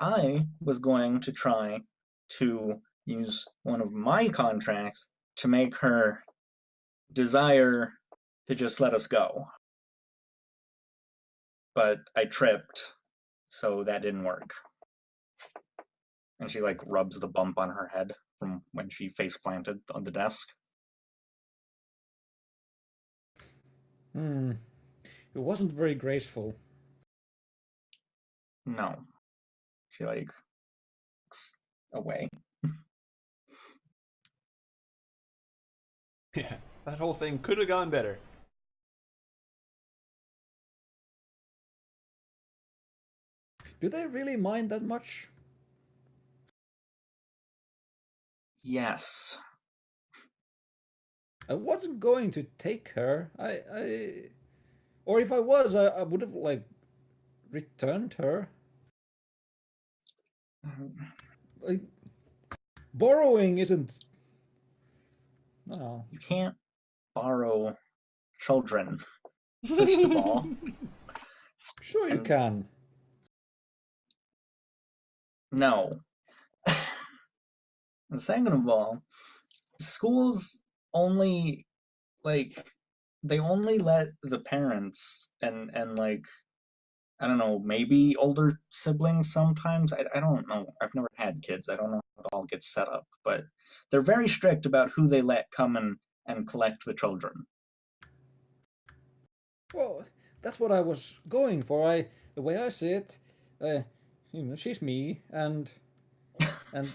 I was going to try to use one of my contracts to make her desire to just let us go. But I tripped, so that didn't work. And she like rubs the bump on her head from when she face planted on the desk. Hmm. It wasn't very graceful. No. She like looks away. Yeah, that whole thing could have gone better. Do they really mind that much? Yes. I wasn't going to take her. Or if I was, I would have returned her. Like borrowing isn't. No, You can't borrow children, first of all. sure you And can. no. And second of all, schools only like they only let the parents and like I don't know, maybe older siblings sometimes. I don't know. I've never had kids. I don't know how it all gets set up, but they're very strict about who they let come and collect the children. Well, that's what I was going for. The way I see it, uh, she's me and and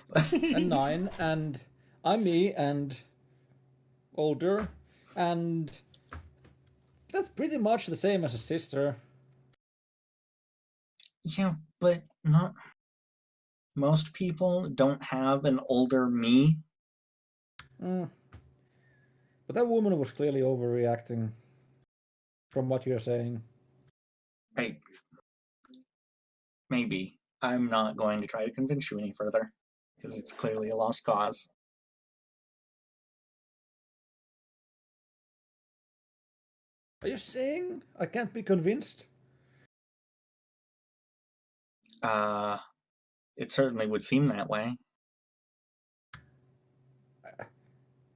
9, and I'm me and older, and that's pretty much the same as a sister. Yeah, but not most people don't have an older me. Mm. But that woman was clearly overreacting from what you're saying. Right, maybe. I'm not going to try to convince you any further because it's clearly a lost cause. Are you saying I can't be convinced? Uh, it certainly would seem that way.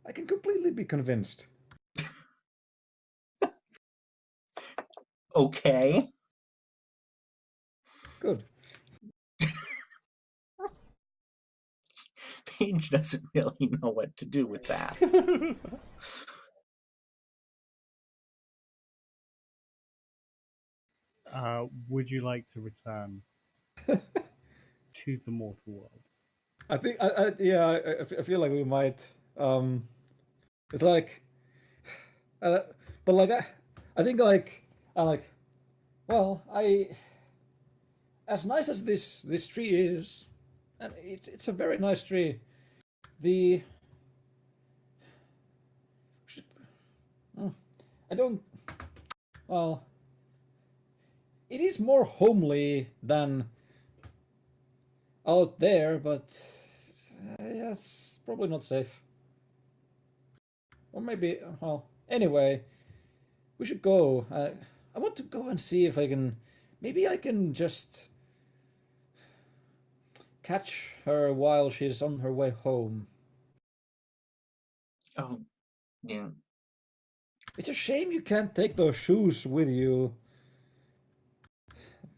I can completely be convinced. Okay. Good. Paige doesn't really know what to do with that. Would you like to return to the mortal world? I think, yeah, I feel like we might. It's like, uh, but like, I think I like. Well, as nice as this tree is, and it's a very nice tree. The I don't. Well, it is more homely than out there, but yeah, it's probably not safe. Or maybe, well, anyway, we should go. I want to go and see if I can. Maybe I can just catch her while she's on her way home. Oh, yeah. It's a shame you can't take those shoes with you.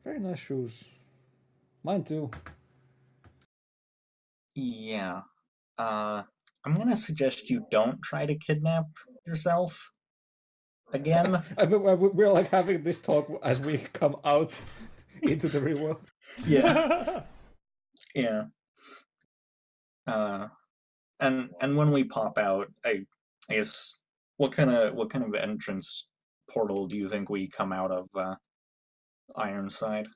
Very nice shoes. Mine too. Yeah. I'm gonna suggest you don't try to kidnap yourself again. We're like having this talk as we come out into the real world. Yeah. Yeah. Uh, and when we pop out, I guess what kind of entrance portal do you think we come out of Ironside?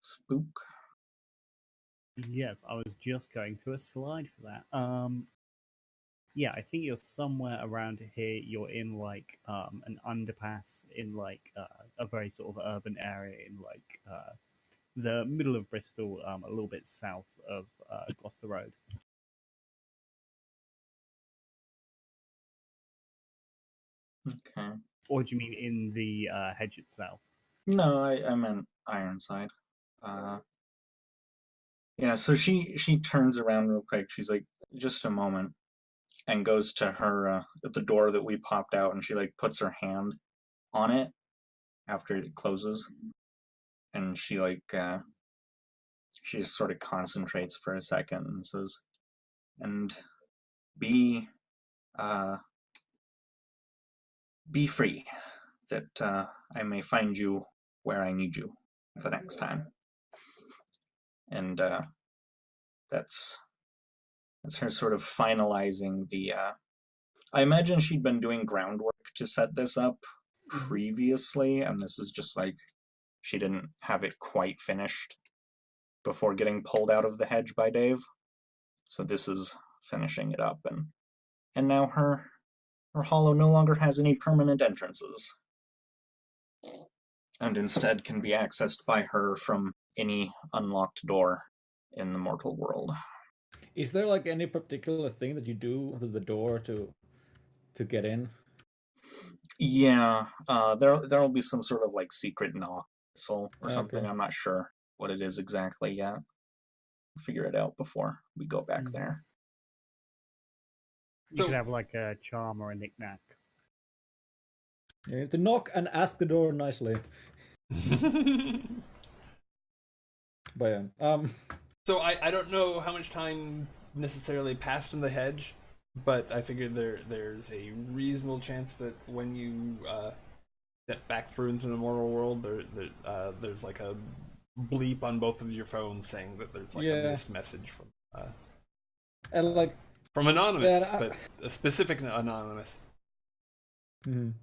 Spook. Yes, I was just going to a slide for that. Yeah, I think you're somewhere around here. You're in like an underpass in like a very sort of urban area in like the middle of Bristol, a little bit south of Gloucester Road. Okay. Or do you mean in the hedge itself? No, I meant Ironside. Yeah, so she turns around real quick. She's like, just a moment, and goes to her at the door that we popped out, and she like puts her hand on it after it closes, and she just sort of concentrates for a second and says, "And be uh be free, that I may find you where I need you the next time." And that's her sort of finalizing the. I imagine she'd been doing groundwork to set this up previously, and this is just like she didn't have it quite finished before getting pulled out of the hedge by Dave. So this is finishing it up, and now her hollow no longer has any permanent entrances, and instead can be accessed by her from any unlocked door in the mortal world. Is there like any particular thing that you do to the door to get in? Yeah, there will be some sort of like secret knock whistle or something. Okay. I'm not sure what it is exactly yet. Figure it out before we go back Mhm. there. You So- could have like a charm or a knickknack. You need to knock and ask the door nicely. But yeah. So I don't know how much time necessarily passed in the hedge, but I figured there's a reasonable chance that when you step back through into the mortal world, there's like a bleep on both of your phones saying that there's like a Yeah. missed message And like from anonymous, yeah, but a specific anonymous mhm.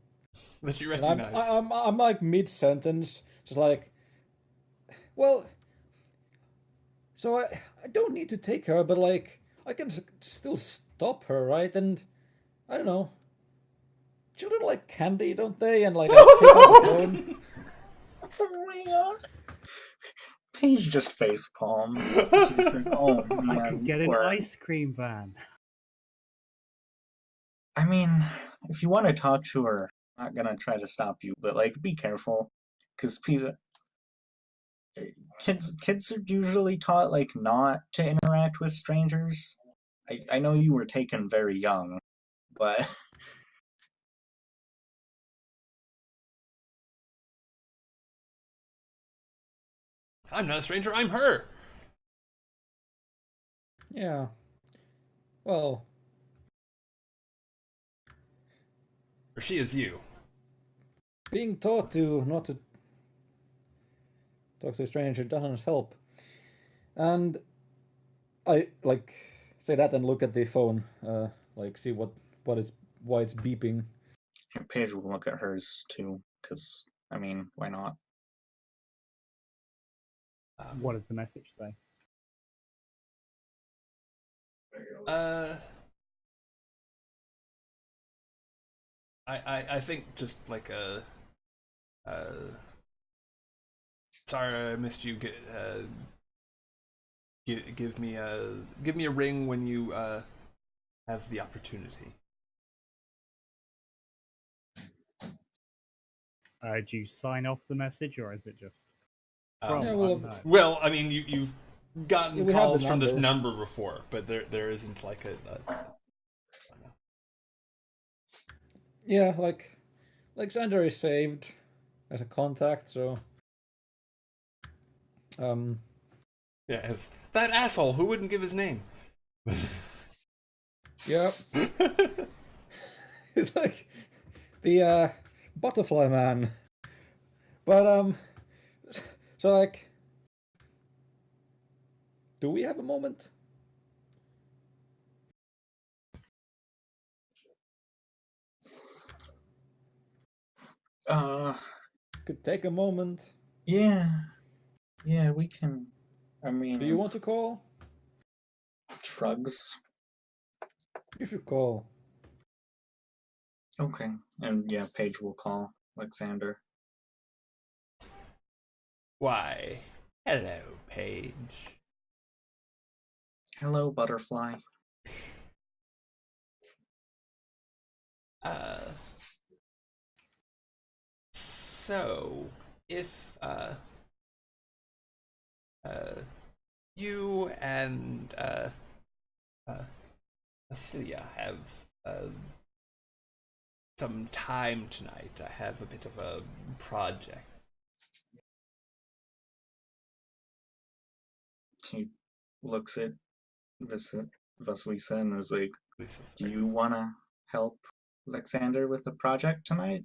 that you And recognize. I'm like mid sentence, just like, well, so I don't need to take her, but like I can still stop her, right? And I don't know. Children like candy, don't they? And like I take out the phone. Oh my god. Paige just face palms. She's like, oh man. I could get an or- ice cream van. I mean, if you want to talk to her, I'm not gonna try to stop you, but like be careful. Because kids are usually taught like not to interact with strangers. I know you were taken very young, but I'm not a stranger. I'm her. Yeah. Well, Or she is you. being taught to not to talk to a stranger doesn't help. And I like say that and look at the phone, like see what is why it's beeping. Paige will look at hers too, because I mean, why not? What does the message say? Uh, I think just like sorry I missed you. Give me a ring when you have the opportunity. Do you sign off the message, or is it just Um, from well, unknown? Well, I mean, you've gotten we have the calls from this number. number before, but there isn't like a I don't know. Yeah, like Alexander is saved as a contact, so um, Yeah, it's that asshole who wouldn't give his name. yeah, it's like the butterfly man. But so like, do we have a moment? Uh, Could take a moment. yeah, yeah, we can. I Do you mean, want to call? shrugs. You should call. Okay, and yeah, Paige will call Alexander. Why, hello, Paige. Hello, butterfly. Uh, so if uh, you and uh, Celia have some time tonight, I have a bit of a project. She looks at Vasilisa and is like, Lisa's "Do right. you want to help Alexander with the project tonight?"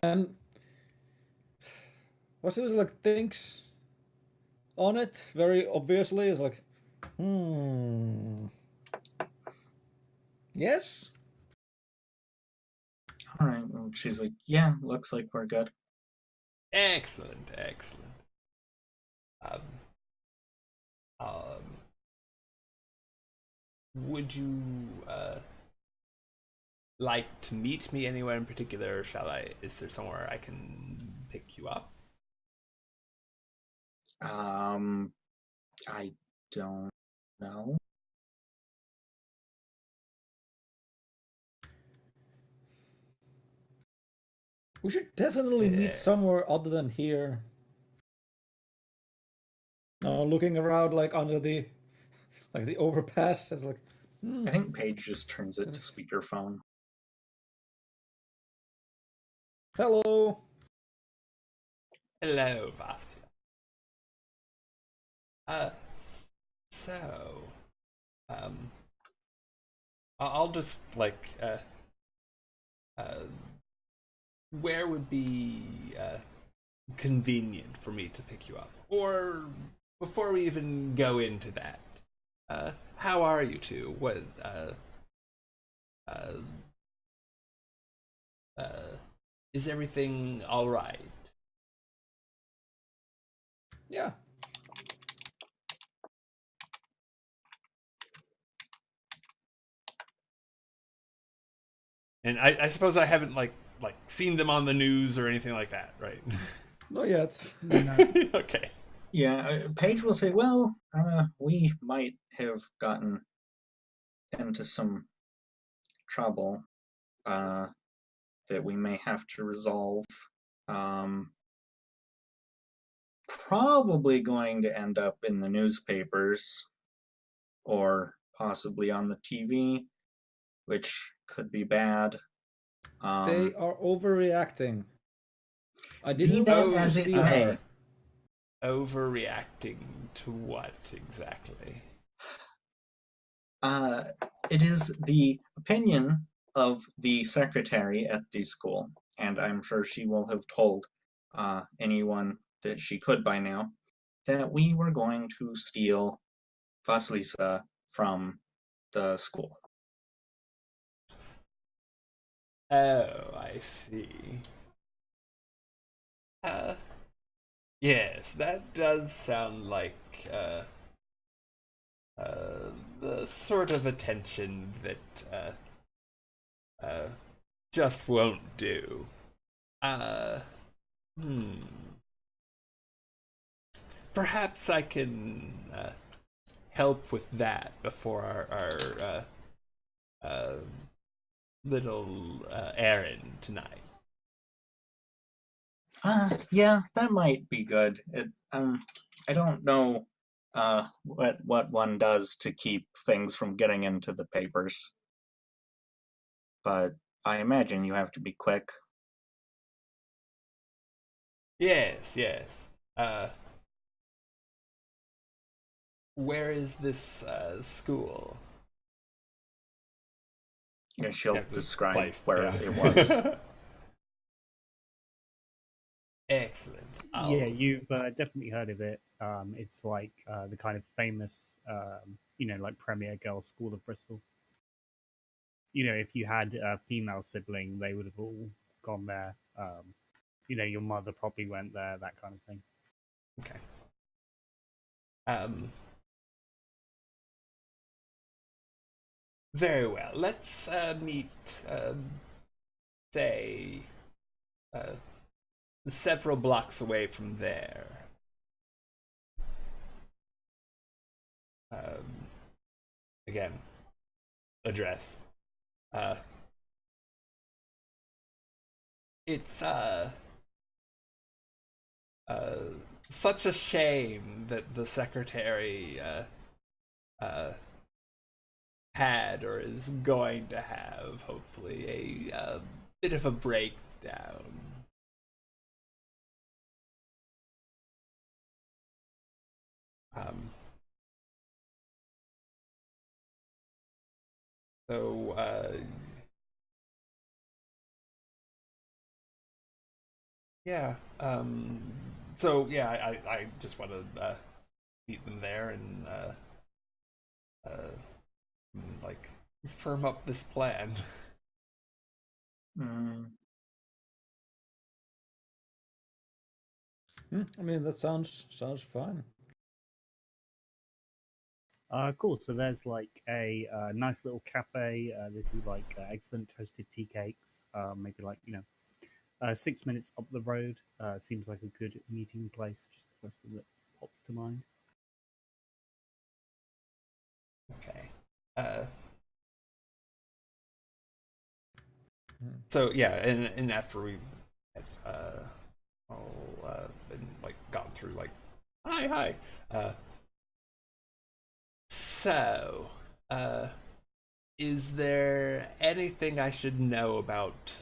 And what's it like? Thinks on it very obviously. It's like, yes. All right. And she's like, "Yeah, looks like we're good." Excellent, excellent. Um, um, would you like to meet me anywhere in particular? Or shall I? Is there somewhere I can pick you up? I don't know. We should definitely meet Yeah. somewhere other than here. Looking around like under the overpass. It's like, I think Paige just turns it to speakerphone. hello. Hello, Vasya. Uh, so, um, I'll just like, uh, where would be convenient for me to pick you up? Or before we even go into that, how are you two? What, uh, uh, is everything all right? Yeah. And I suppose I haven't like seen them on the news or anything like that, right? Not yet. No. Okay. Yeah, Paige will say, "Well, we might have gotten into some trouble that we may have to resolve. Um, Probably going to end up in the newspapers or possibly on the TV, which could be bad. They are overreacting. I Be didn't that want to as it see may, her. Overreacting to what exactly? uh, it is the opinion of the secretary at the school, and I'm sure she will have told anyone that she could by now, that we were going to steal Vasilisa from the school. Oh, I see. Uh, yes, that does sound like uh, the sort of attention that uh, just won't do. Uh, hmm. Perhaps I can help with that before our little errand tonight. Yeah, that might be good. I don't know what one does to keep things from getting into the papers, but I imagine you have to be quick. Yes, yes. Uh, where is this school? And she'll Yeah, this describe place. where Yeah. it was. Excellent. Yeah, you've definitely heard of it. It's like the kind of famous, like Premier Girls' School of Bristol. If you had a female sibling, they would have all gone there. Your mother probably went there, that kind of thing. Okay. Um. Very well. Let's meet. Say. Uh, several blocks away from there. Um, again, address. Uh, it's uh, such a shame that the secretary uh, had or is going to have, hopefully, a bit of a breakdown. Um, so, yeah. So, yeah, I just want to meet them there and, like, firm up this plan. Mm, I mean, that sounds fine. Cool. So there's like a nice little cafe. They do like excellent toasted tea cakes. Maybe like 6 minutes up the road. Seems like a good meeting place. Just the first thing that pops to mind. Okay. Uh, Hmm. so yeah, and after we all been like gone through like hi. So uh, is there anything I should know about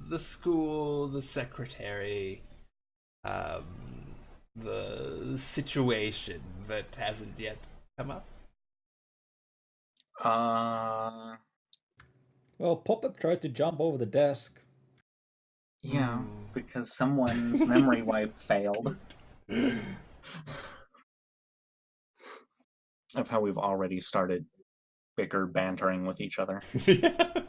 the school, the secretary, um, the situation that hasn't yet come up? uh, Well, Poppet tried to jump over the desk. yeah, Hmm. because someone's memory wipe failed. Of how we've already started bigger bantering with each other. I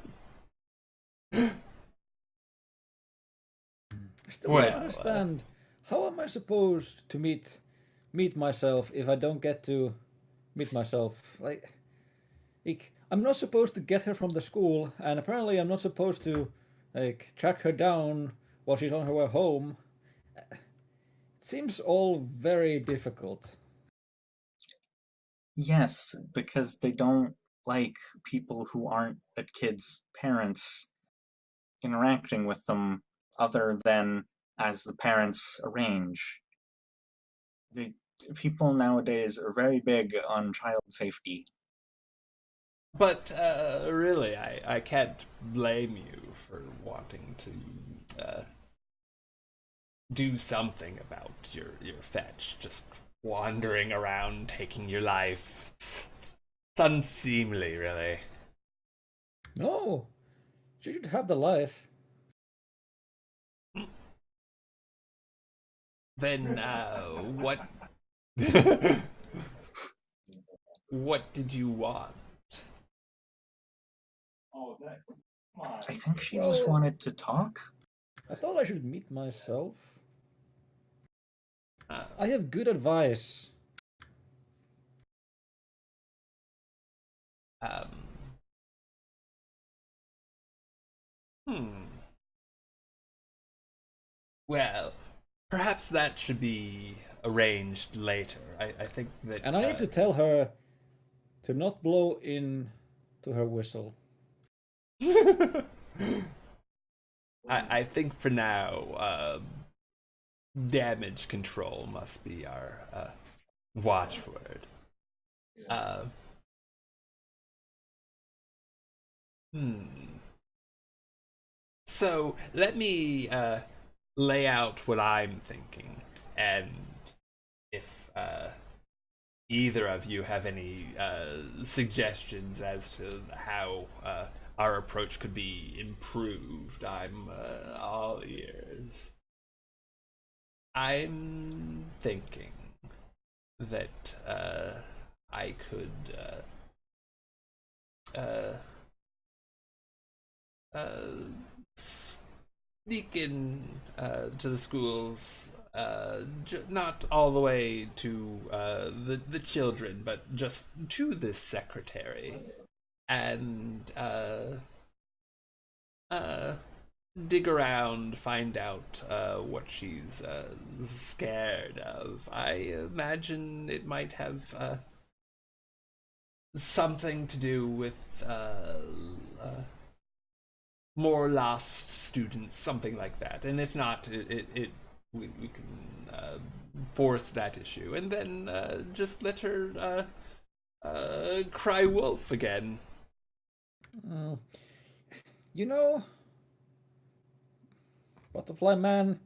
still don't Well, understand. How am I supposed to meet myself if I don't get to meet myself? I'm not supposed to get her from the school, and apparently I'm not supposed to track her down while she's on her way home. It seems all very difficult. Yes, because they don't like people who aren't a kid's parents interacting with them other than as the parents arrange. The people nowadays are very big on child safety. but really, I can't blame you for wanting to do something about your fetch. Just wandering around, taking your life. It's unseemly, really. No, she should have the life. Then what? what did you want? I think she just Well, wanted to talk. I thought I should meet myself. Uh, I have good advice. Um, hmm. Well, perhaps that should be arranged later. I think that. And I need to tell her to not blow in to her whistle. I think for now, damage control must be our watchword. Uh, hmm. So let me lay out what I'm thinking, and if either of you have any suggestions as to how our approach could be improved, I'm all ears. I'm thinking that I could uh, sneak in to the schools, not all the way to the children, but just to this secretary, and uh, dig around, find out what she's scared of. I imagine it might have something to do with more lost students, something like that. And if not, we can force that issue, and then just let her cry wolf again. Uh, you know, Butterfly Man,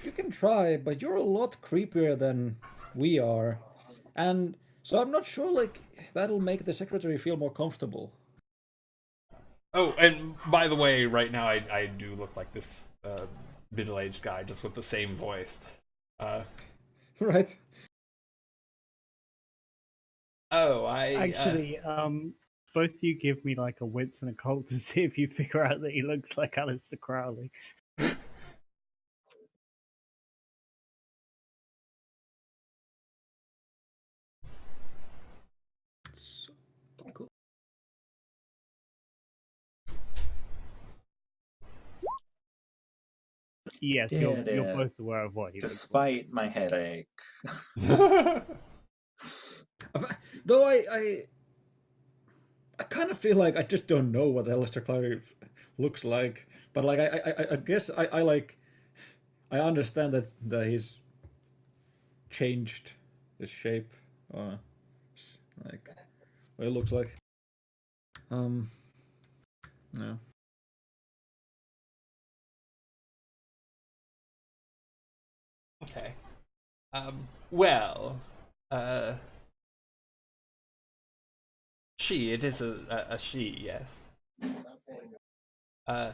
you can try, but you're a lot creepier than we are. And so I'm not sure, like, that'll make the secretary feel more comfortable. Oh, and by the way, right now I do look like this middle-aged guy, just with the same voice. Uh, Right? oh, I Actually, both you give me like a wits and a cult to see if you figure out that he looks like Aleister Crowley. So cool. Yes, Yeah, you're yeah. both aware of what he looks like. Despite my headache. Though I kind of feel like I just don't know what Aleister Crowley looks like. But like I guess I like I understand that he's changed his shape, or like what it looks like. Um, yeah. okay. Well, uh, it is a she, yes. Uh,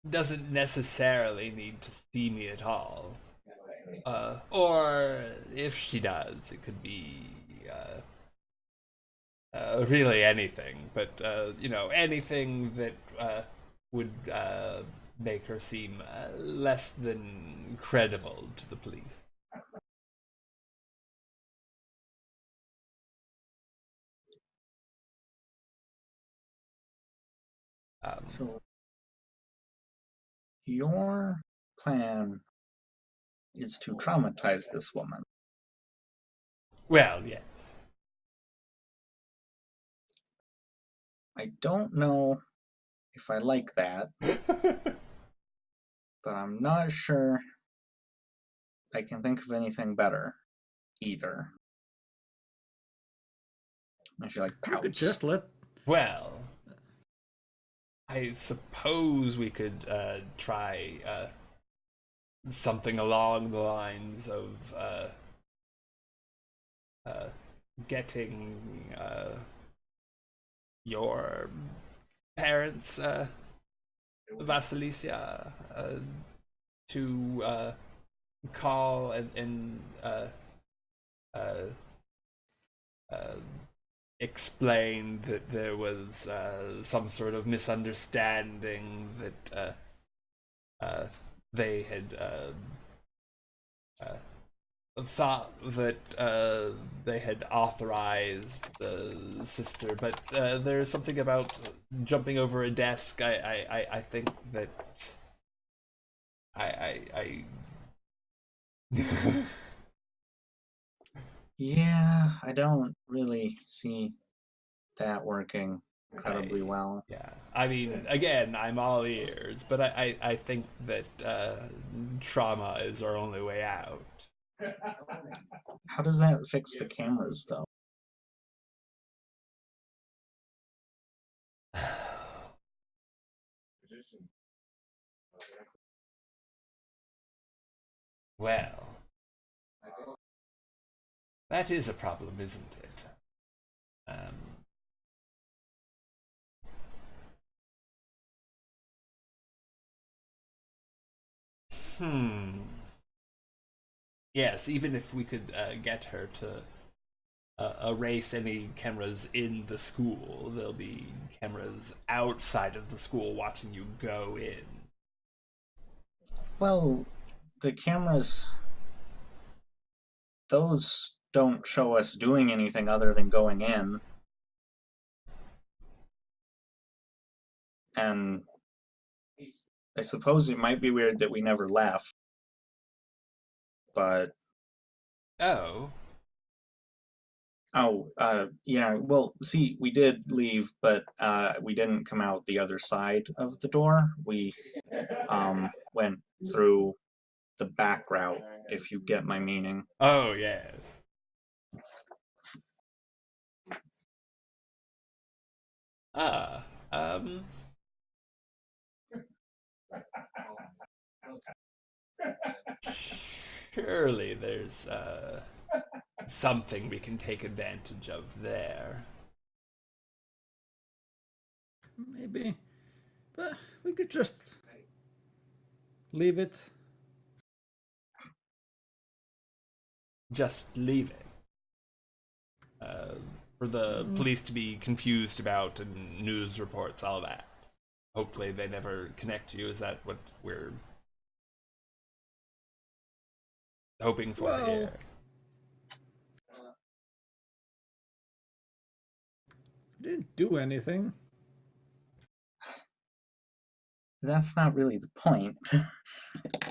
doesn't necessarily need to see me at all. Or if she does, it could be really anything. But anything that would make her seem less than credible to the police. So your plan is to traumatize this woman. Well, yes. I don't know if I like that, but I'm not sure I can think of anything better either. And she like We could pouts. just let. Well, I suppose we could try something along the lines of uh, getting your parents, Vasilisia, to call and uh, uh, explain that there was some sort of misunderstanding that they had thought that they had authorized the sister, but there's something about jumping over a desk. I think that I Yeah, I don't really see that working incredibly well. yeah. I mean, again, I'm all ears, but I think that trauma is our only way out. How does that fix the cameras, though? Well, that is a problem, isn't it? Um, hmm. Yes, even if we could get her to erase any cameras in the school, there'll be cameras outside of the school watching you go in. Well, the cameras, those don't show us doing anything other than going in. And I suppose it might be weird that we never left, but Oh, yeah. Well, see, we did leave, but we didn't come out the other side of the door. We went through the back route, if you get my meaning. oh yes. Ah, surely there's something we can take advantage of there. Maybe, but we could just leave it. Just leave it. For the police to be confused about and news reports, all that. Hopefully they never connect you. Is that what we're hoping for Well, here? didn't do anything. That's not really the point.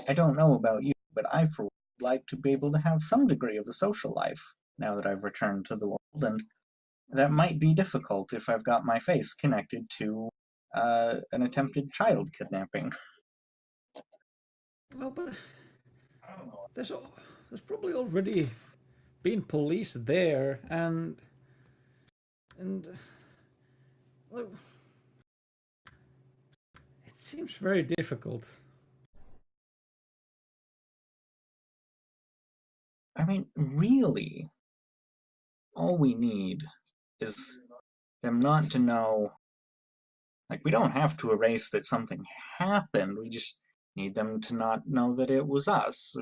I don't know about you, but I, for one, would like to be able to have some degree of a social life now that I've returned to the world, and that might be difficult if I've got my face connected to an attempted child kidnapping. Well, but there's there's probably already been police there, and well, it seems very difficult. I mean, really, all we need is them not to know. Like, we don't have to erase that something happened. We just need them to not know that it was us.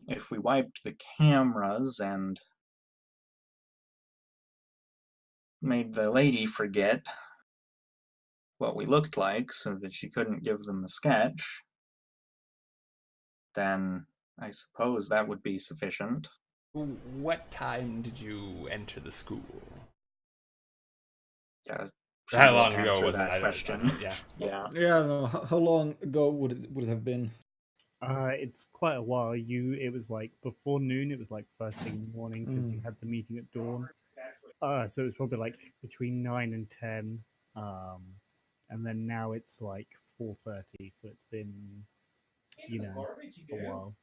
If we wiped the cameras and made the lady forget what we looked like so that she couldn't give them a sketch, then I suppose that would be sufficient. What time did you enter the school? She How will long ago answer was it? that I question. don't, yeah. Yeah. Yeah, I don't know. How long ago would it have been? It's quite a while. It was like before noon. It was like first thing in the morning because you Mm. had the meeting at dawn. So it was probably like between 9 and 10. Um, and then now it's like 4:30. So it's been, a while.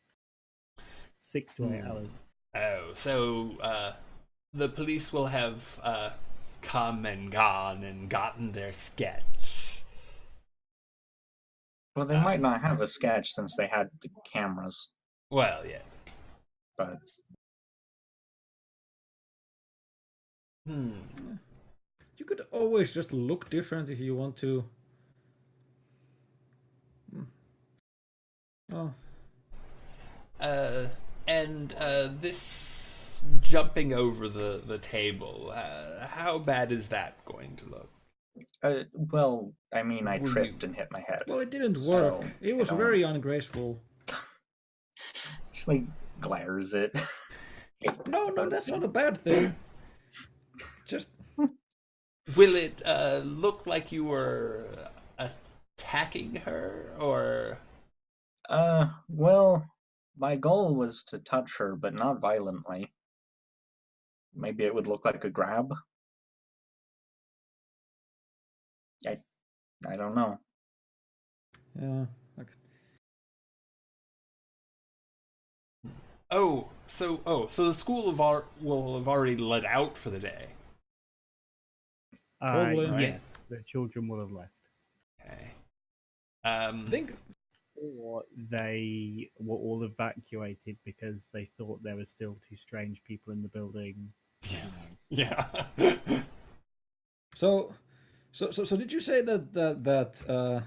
6 to 8 hours. Oh, so the police will have come and gone and gotten their sketch. Well, they might not have a sketch since they had the cameras, Well, yes. but You could always just look different if you want to. Oh, Uh, and this jumping over the table, how bad is that going to look? well, I mean, I Were tripped you? and hit my head. well, it didn't So, work. It I was don't very ungraceful. actually. glares it. No, that's not a bad thing. Just Will it look like you were attacking her, or? Well, my goal was to touch her, but not violently. Maybe it would look like a grab. I, I don't know. yeah. Like, So the school will have already let out for the day. Probably. Right. Yes, the children will have left. Okay. I think Or they were all evacuated because they thought there were still two strange people in the building. Yeah. Who knows? Yeah. so. So did you say that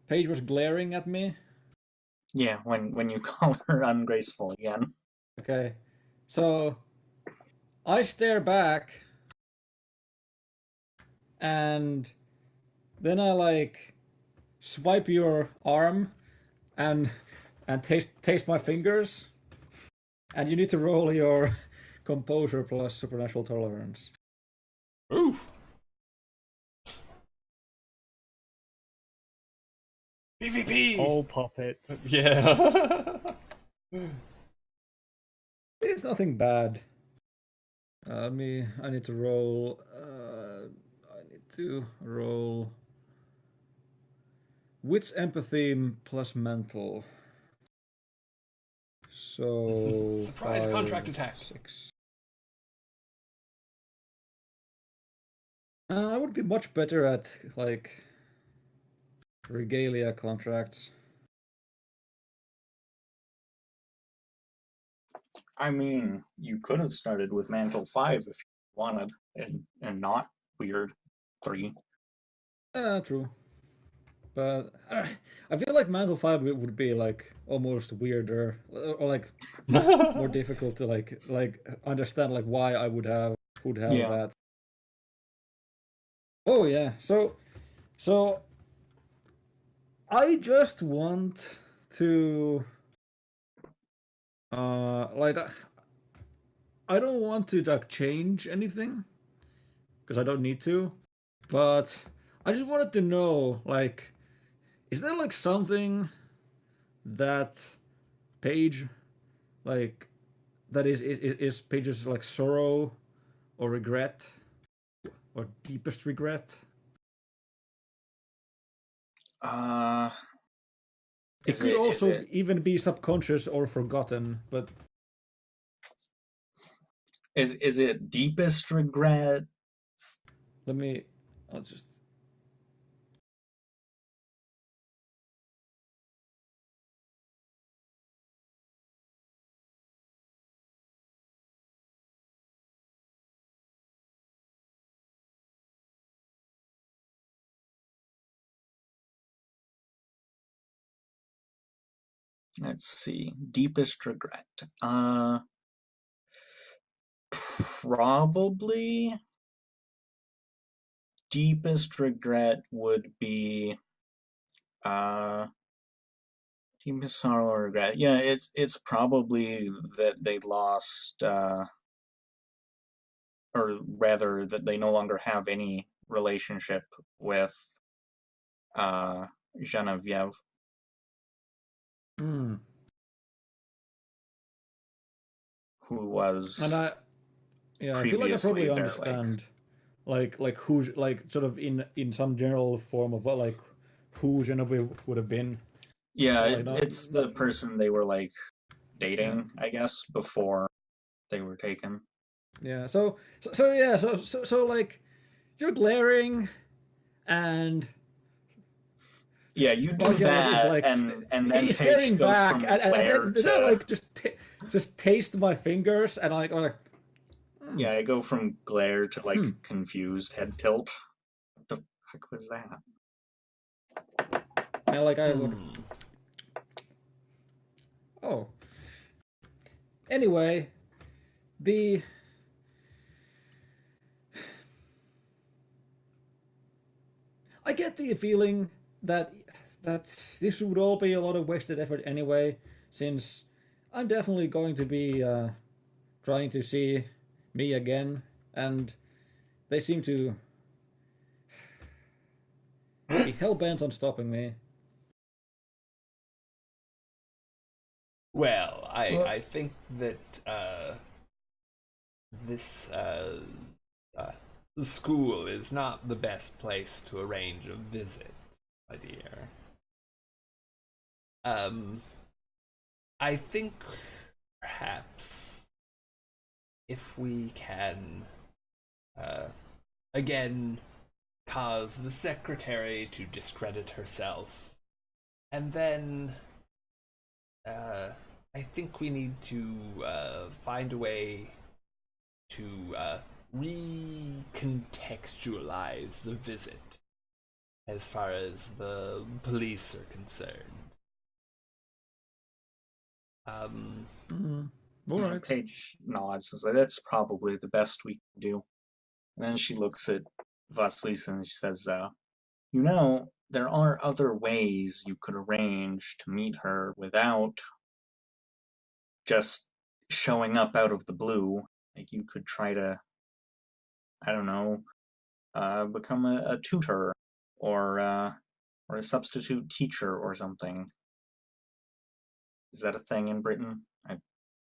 Paige was glaring at me? Yeah, when you call her ungraceful again. Okay. So I stare back and then I like swipe your arm and taste my fingers, and you need to roll your composure plus supernatural tolerance. Ooh. PvP. All puppets. Yeah. It's nothing bad. I need to roll. I need to roll. Wits, empathy plus mental. So Surprise five, contract attack. 6. I would be much better at like regalia contracts. I mean, you could have started with Mantle 5 if you wanted, and not Weird 3. True. But I feel like Mantle 5 would be like almost weirder or like more difficult to like understand like why I would have Yeah. that. Oh yeah. So I just want to like I don't want to like change anything because I don't need to, but I just wanted to know like is there like something that Paige like that is Paige's like sorrow or regret or deepest regret? Uh, It is could it is also it even be subconscious or forgotten, but is it deepest regret? let me. I'll just. Let's see. Deepest regret. Probably deepest regret would be uh deepest sorrow or regret. Yeah, it's probably that they lost or rather that they no longer have any relationship with uh Genevieve, Hmm. who And was yeah, I feel like I previously probably their like understand, like who, like sort of in some general form of what like who Genevieve would have been, yeah, but like it's not the person they were like yeah, dating, I guess, before they were taken. yeah. So yeah, so like you're glaring, and Yeah, you do Marjanoff is that, like and then he's Paige staring goes back, from glare then I to like just taste my fingers, and I'm like, yeah, I go from glare to like hmm. confused head tilt. What the heck was that? And like I would. Hmm. Oh, anyway, the I get the feeling that this would all be a lot of wasted effort anyway, since I'm definitely going to be trying to see me again, and they seem to be hell bent on stopping me. Well, I Well, I think that this uh, school is not the best place to arrange a visit, my dear. Um, I think perhaps if we can uh, again cause the secretary to discredit herself, and then uh, I think we need to find a way to recontextualize the visit as far as the police are concerned. Um, Mm, all right. Paige nods and says, "That's probably the best we can do." And then she looks at Vasilisa and she says, there are other ways you could arrange to meet her without just showing up out of the blue. Like you could try to, I don't know, become a tutor or a substitute teacher or something. Is that a thing in Britain? I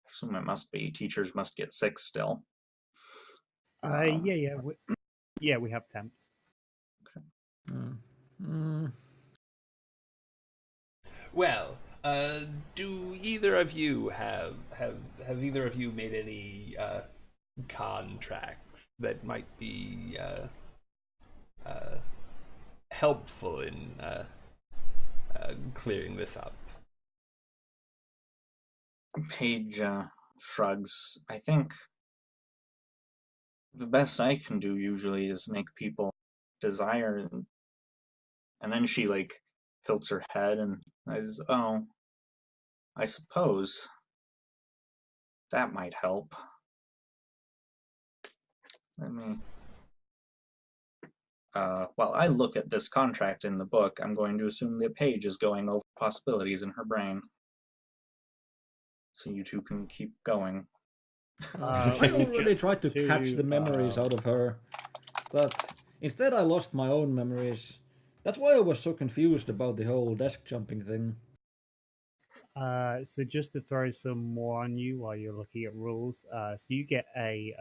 assume it must be. Teachers must get sick still. Yeah, Um, yeah, yeah. We have temps. Mm, mm, well, do either of you have either of you made any contracts that might be uh, helpful in clearing this up? Paige shrugs. I think the best I can do usually is make people desire, and then she like tilts her head and says, "Oh, I suppose that might help." Let me. While I look at this contract in the book, I'm going to assume that Paige is going over possibilities in her brain, so you two can keep going. I already Just tried to catch to the memories out of her, but instead I lost my own memories. That's why I was so confused about the whole desk jumping thing. So just to throw some more on you while you're looking at rules, so you get a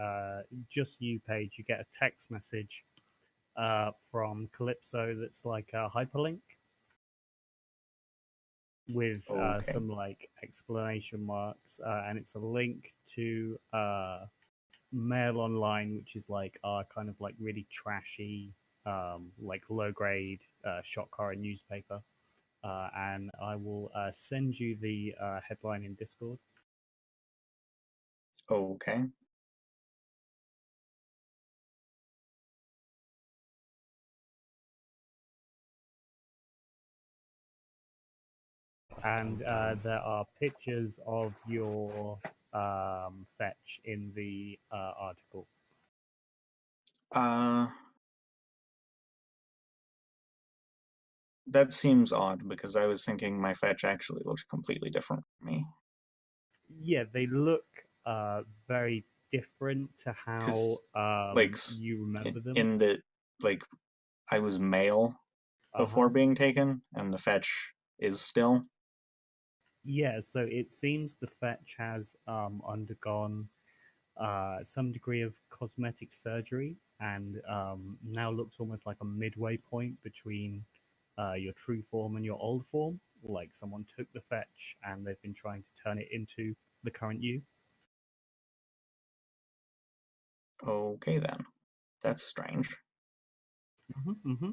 just you page. You get a text message from Calypso that's like a hyperlink with Okay. some like explanation marks, and it's a link to Mail Online, which is like our kind of like really trashy, like low grade shot horror newspaper. And I will send you the headline in Discord. Okay. And there are pictures of your fetch in the article. Uh, that seems odd because I was thinking my fetch actually looks completely different from me. Yeah, they look very different to how Because, like, you remember them. in the, like, I was male Uh huh. before being taken, and the fetch is still. Yeah, so it seems the fetch has undergone some degree of cosmetic surgery and now looks almost like a midway point between your true form and your old form. Like someone took the fetch and they've been trying to turn it into the current you. Okay, then. That's strange. Mm-hmm.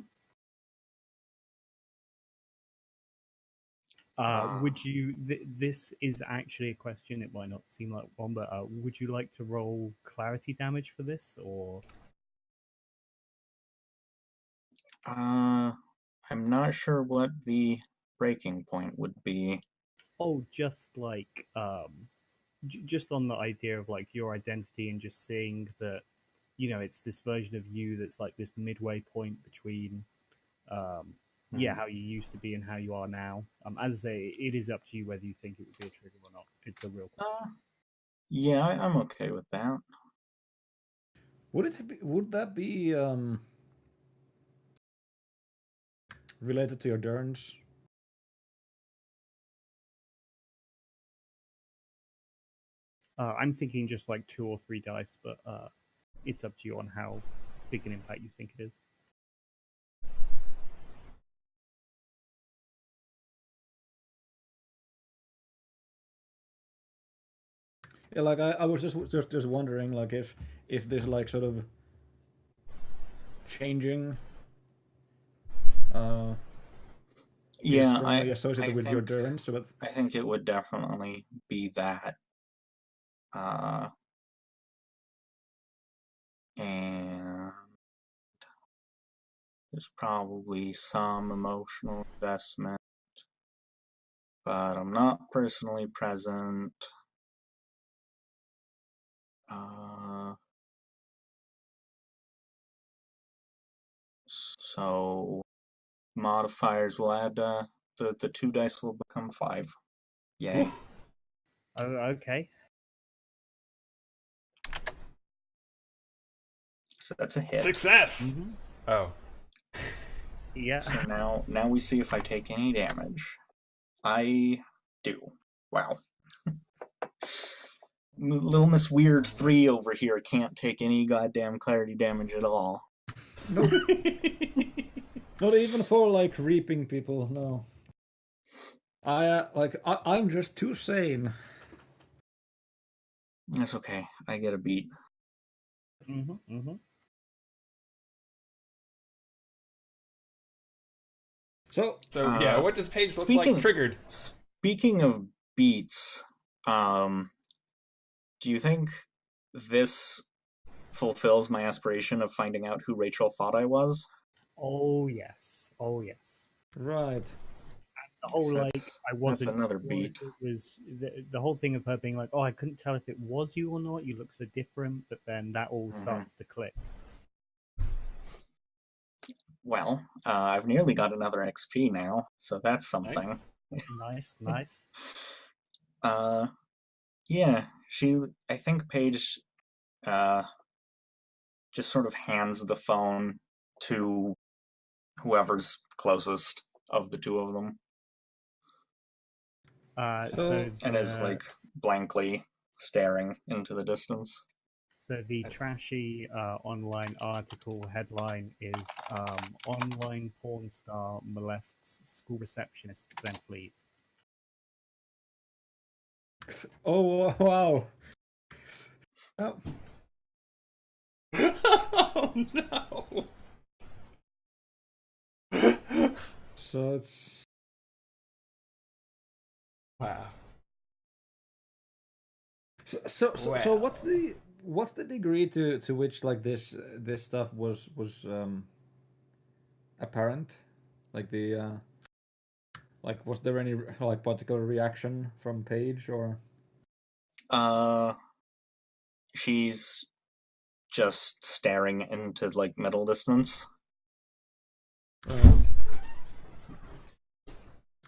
Uh, Would you? This is actually a question. It might not seem like one, but would you like to roll clarity damage for this, or uh, I'm not sure what the breaking point would be. oh, just like just on the idea of like your identity and just seeing that it's this version of you that's like this midway point between um, yeah, how you used to be and how you are now. As I say, it is up to you whether you think it would be a trigger or not. It's a real question. Yeah, I'm okay with that. Would that be related to your turns? I'm thinking just like 2 or 3 dice, but it's up to you on how big an impact you think it is. Yeah, like I was just wondering, like if this like sort of changing is Yeah, strongly associated I with your think turns, so that I think it would definitely be that. Uh, and there's probably some emotional investment, but I'm not personally present. Uh, so modifiers will add the 2 dice will become 5. Yay. Oh, okay. So that's a hit. Success. Mm-hmm. Oh. Yeah. So now we see if I take any damage. I do. Wow. Little Miss Weird 3 over here can't take any goddamn clarity damage at all. nope, not even for like reaping people. No, I'm just too sane. That's okay. I get a beat. Mm-hmm. Mm-hmm. So So yeah, what does Paige look like Speaking triggered? speaking of beats, do you think this fulfills my aspiration of finding out who Rachel thought I was? Oh yes. Oh yes. right, The whole like I That's wasn't another sure beat. it was the whole thing of her being like, oh, I couldn't tell if it was you or not. You look so different, but then that all Mhm. starts to click. Well, I've nearly got another XP now, so that's Nice. something. Nice, nice. Uh, yeah, I think Paige, uh, just sort of hands the phone to whoever's closest of the two of them, So so and is like blankly staring into the distance. the trashy online article headline is online porn star molests school receptionist then flees. oh wow. Oh, Oh no. so it's Wow. so what's the degree to which like this stuff was apparent, like the like was there any like particular reaction from Paige or Uh, she's just staring into like middle distance. right.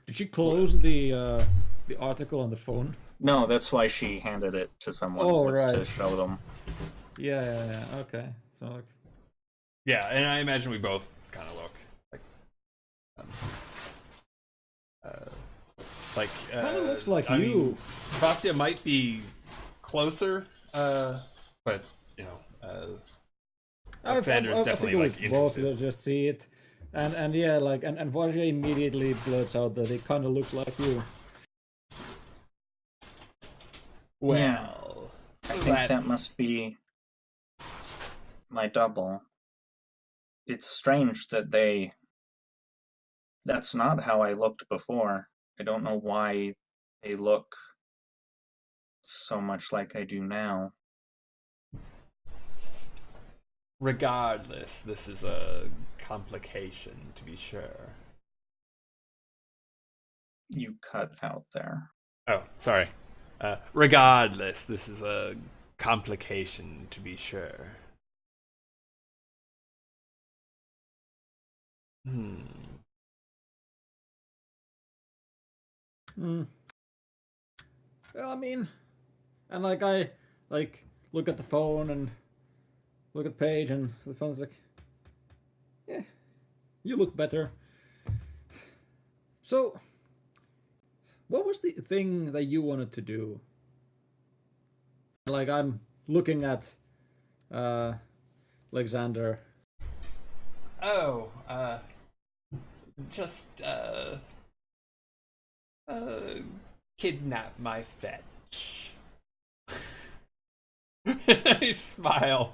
Did she close the article on the phone? No, that's why she handed it to someone, Oh was to right. show them. Yeah. Okay. So like Yeah, and I imagine we both kind of look like, um, like kind of looks like I you. mean, Vasya might be closer, but you know, Alexander is I definitely think like we both interested. just see it, and yeah, like and Vajra immediately blurts out that it kind of looks like you. Yeah, Well, I think that's that must be my double. It's strange that that's not how I looked before. I don't know why they look so much like I do now. regardless. This is a complication, to be sure. You cut out there. Oh, sorry. Regardless, this is a complication, to be sure. Hmm. Hmm. Well, I mean, and like I like look at the phone and look at the page, and the phone's like, yeah, you look better. So, what was the thing that you wanted to do? Like I'm looking at uh, Alexander. Oh, just uh, kidnap my fetch. I smile.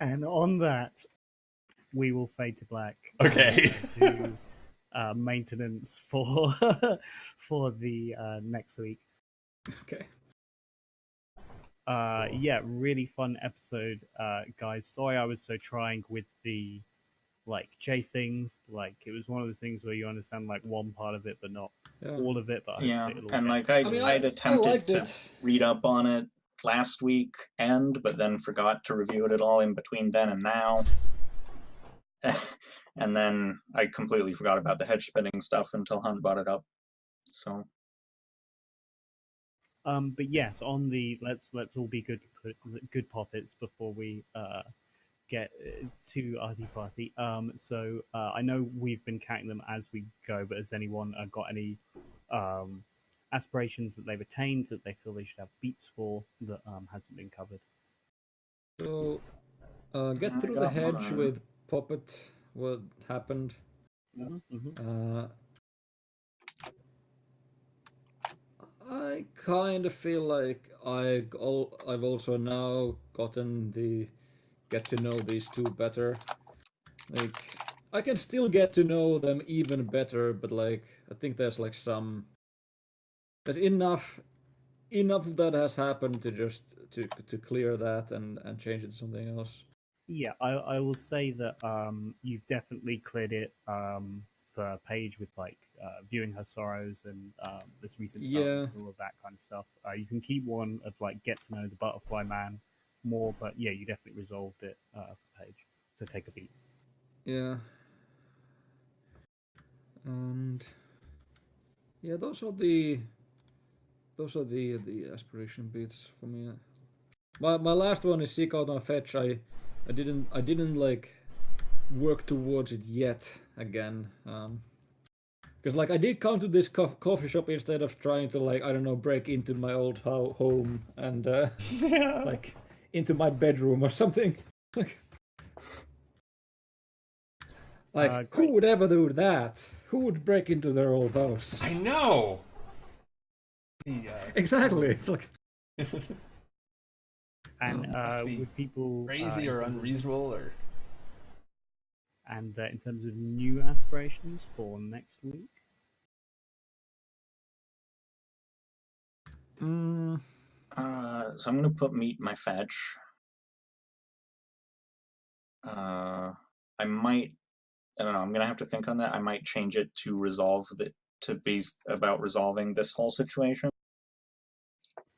And on that, we will fade to black. Okay. And do maintenance for for the next week. Okay. Yeah, really fun episode, guys. Sorry I was so trying with the like chase things. Like it was one of those things where you understand like one part of it, but not Yeah. all of it. But Yeah, hopefully it'll and get. like I mean, I'd I attempted liked to it. read up on it last week but then forgot to review it at all in between then and now. And then I completely forgot about the hedge spinning stuff until Hunt brought it up. So But yes, on the let's all be good puppets before we get to Arty Farty. So I know we've been counting them as we go, but has anyone got any aspirations that they've attained that they feel they should have beats for that hasn't been covered? So, get I through the got hedge mine. with Puppet. What happened? Mm-hmm. I kind of feel like I've also now gotten the get to know these two better. Like I can still get to know them even better, but like I think there's enough that has happened to just to clear that and change it to something else. Yeah, I will say that you've definitely cleared it for Paige with like viewing her sorrows and this recent development Yeah, and all of that kind of stuff. You can keep one of like get to know the Butterfly Man more, but yeah, you definitely resolved it for Paige. So take a beat. yeah, and yeah, those are the aspiration beats for me. My last one is seek out my fetch. I didn't like work towards it yet again. Because like I did come to this coffee shop instead of trying to like I don't know break into my old home and like into my bedroom or something. Like who Great. would ever do that? Who would break into their old house? I know. The, Exactly. It's like And must be would people crazy in or terms of unreasonable or in terms of new aspirations for next week? mm, so I'm gonna put meet my fetch. I might. I don't know. I'm gonna have to think on that. I might change it to resolve that to be about resolving this whole situation.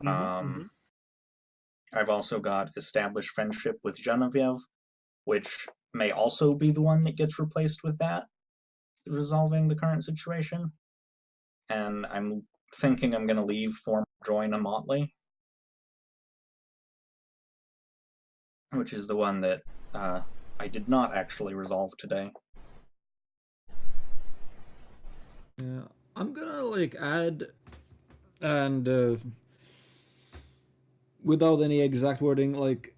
Mm-hmm. I've also got established friendship with Genevieve, which may also be the one that gets replaced with that, resolving the current situation. And I'm thinking I'm gonna leave for join a motley, which is the one that I did not actually resolve today. yeah, I'm gonna like add and without any exact wording, like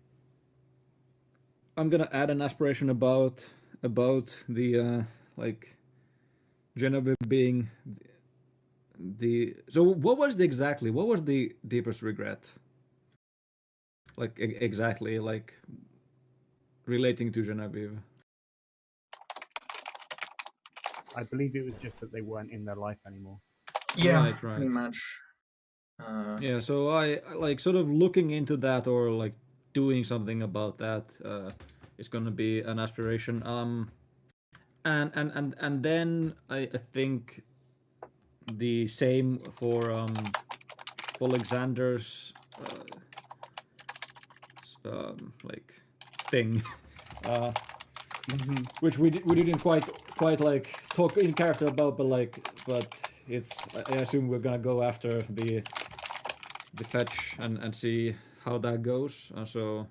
I'm gonna add an aspiration about the like Genevieve being the. So what was the deepest regret? Like exactly like relating to Genevieve. I believe it was just that they weren't in their life anymore. Yeah, Right, pretty right. much. Yeah, so I like sort of looking into that or like doing something about that is gonna be an aspiration. And then I think the same for Alexander's like thing, uh, Mm-hmm. which we didn't quite quite like talk in character about, but it's I assume we're gonna go after the fetch and see how that goes. So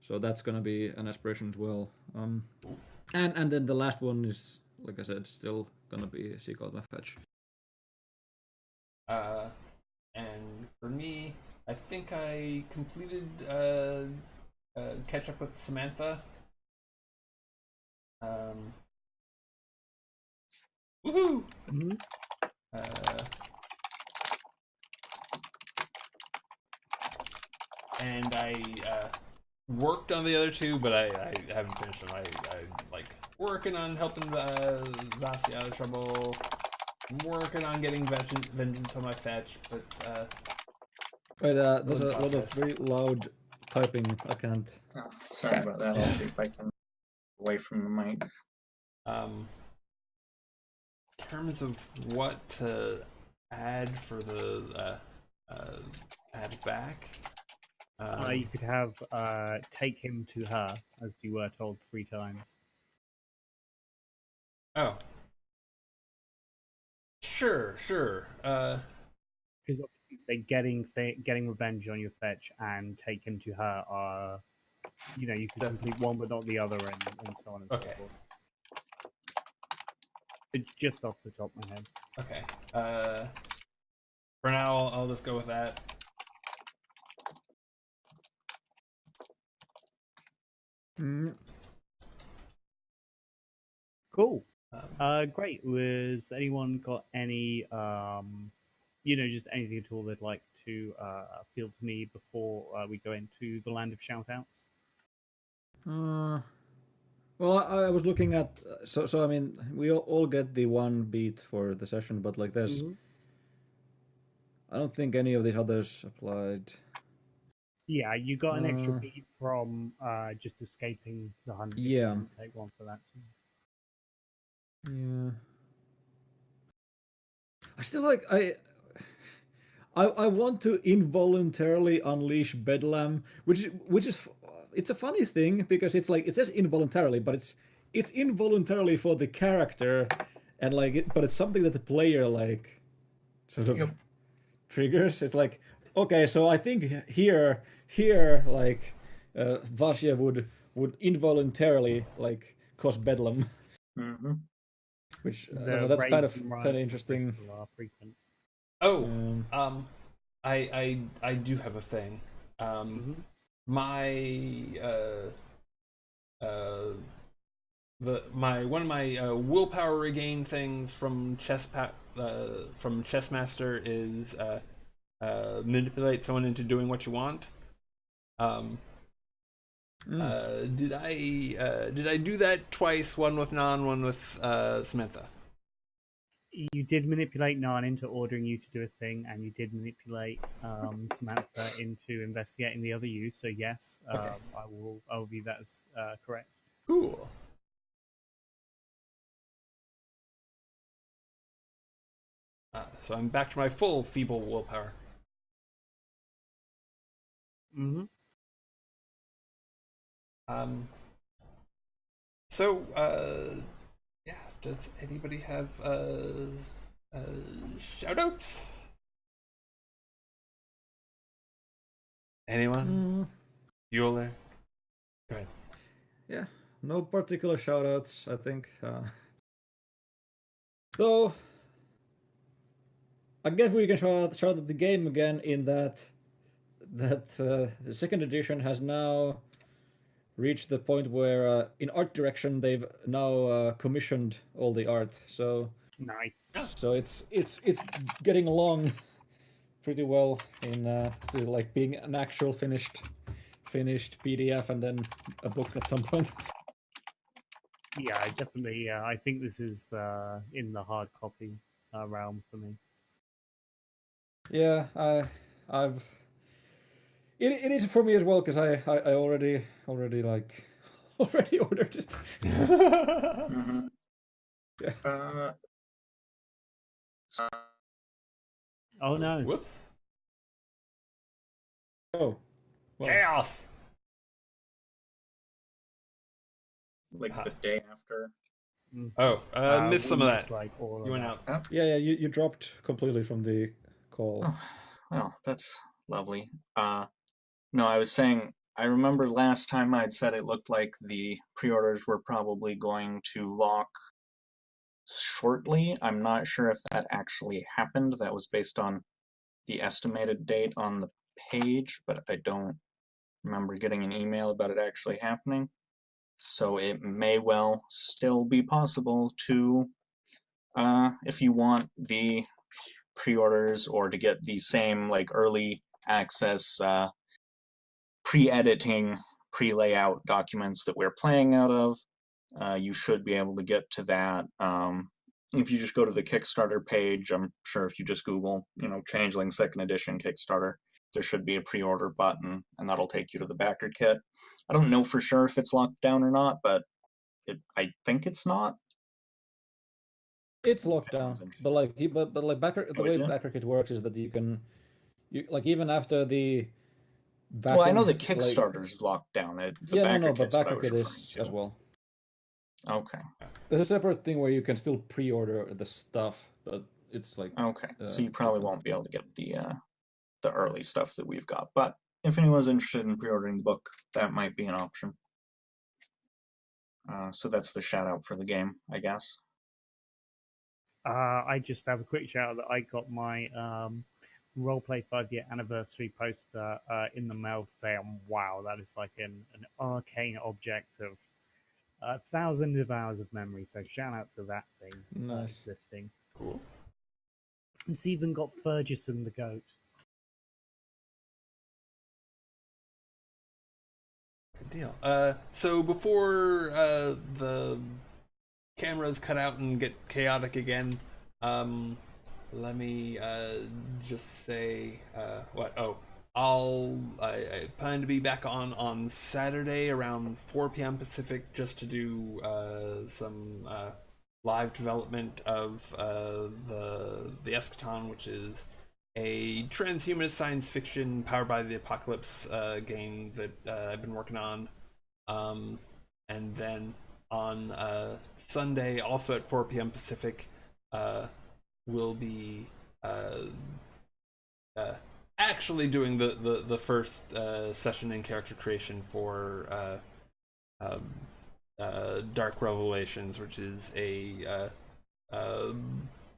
that's gonna be an aspiration as well. And then the last one is, like I said, still gonna be Seek Out My Fetch. And for me, I think I completed catch up with Samantha. Woohoo! Mm-hmm. And I worked on the other two, but I haven't finished them. I like working on helping Vasi out of trouble. I'm working on getting vengeance on my fetch, but Right, there's in a lot of process. very loud typing. I can't. Oh, sorry about that. I'll see if I can away from the mic. In terms of what to add for the add back. You could have take him to her, as you were told 3 times. Oh. Sure. Because obviously, getting revenge on your fetch and take him to her are, you could complete one but not the other, and so on and so Okay. forth. It's just off the top of my head. Okay. For now, I'll just go with that. Cool. Great. Was anyone got any, just anything at all they'd like to field to me before we go into the land of shoutouts? Well, I was looking at so I mean we all get the one beat for the session, but like there's Mm-hmm. I don't think any of these others applied. Yeah, you got an extra beat from just escaping the hunt. If you Yeah. didn't take one for that. Yeah. I still like I want to involuntarily unleash Bedlam, which is it's a funny thing because it's like it says involuntarily, but it's involuntarily for the character, and but it's something that the player like sort of triggers. It's like, okay, so I think here like Vasya would involuntarily like cause Bedlam, Mm-hmm. which The that's raids and kind of riots of interesting. Bristol are frequent. Oh, I do have a thing. Mm-hmm. My uh my one of my willpower regain things from from Chessmaster is manipulate someone into doing what you want. Did I do that twice? One with Nan, one with Samantha. You did manipulate Nan into ordering you to do a thing, and you did manipulate Samantha into investigating the other you. So yes, Okay. I will view that as correct. Cool. So I'm back to my full feeble willpower. Mm-hmm. So, yeah, does anybody have shoutouts? Anyone? Bueller? Go ahead. Yeah, no particular shoutouts, I think. Though, I guess we can shout out the game again in that the second edition has now reached the point where in art direction they've now commissioned all the art. Nice. So it's getting along pretty well in to like being an actual finished PDF and then a book at some point. Yeah, I definitely. I think this is in the hard copy realm for me. Yeah, I've it is for me as well because I already like already ordered it. Mm-hmm. Yeah. Oh no! Whoops. Oh, well. Chaos! Like the day after. Oh, missed We some of that. missed like all You of went that. out. Oh, Yeah, you dropped completely from the call. oh, well, that's lovely. No, I was saying, I remember last time I'd said it looked like the pre-orders were probably going to lock shortly. I'm not sure if that actually happened. That was based on the estimated date on the page, but I don't remember getting an email about it actually happening. So it may well still be possible to, if you want the pre-orders or to get the same like early access pre-editing, pre-layout documents that we're playing out of, you should be able to get to that. If you just go to the Kickstarter page, I'm sure if you just Google, Changeling Second Edition Kickstarter, there should be a pre-order button, and that'll take you to the backer kit. I don't know for sure if it's locked down or not, but I think it's not. It's If locked anyone's down, interested. but like backer, the Oh, is way it? BackerKit works is that you like even after the Well, I know backer the like Kickstarter's locked down. The yeah, no, backer but kit's what I was BackerKit referring is as to. well. Okay. There's a separate thing where you can still pre-order the stuff, but it's like Okay. So you probably different. won't be able to get the early stuff that we've got. But if anyone's interested in pre-ordering the book, that might be an option. So that's the shout out for the game, I guess. I just have a quick shout out that I got my Roleplay 5-year anniversary poster in the mail today, and wow, that is like an arcane object of thousands of hours of memory. So shout out to that thing Nice. existing. Cool. It's even got Ferguson the goat. Good deal. So before the cameras cut out and get chaotic again, um, let me just say what? Oh, I plan to be back on Saturday around 4 p.m. Pacific just to do some live development of the Eschaton, which is a transhumanist science fiction powered by the apocalypse game that I've been working on. Um, and then on Sunday, also at 4 p.m. Pacific, we'll be uh, uh, actually doing the first session in character creation for um, Dark Revelations, which is a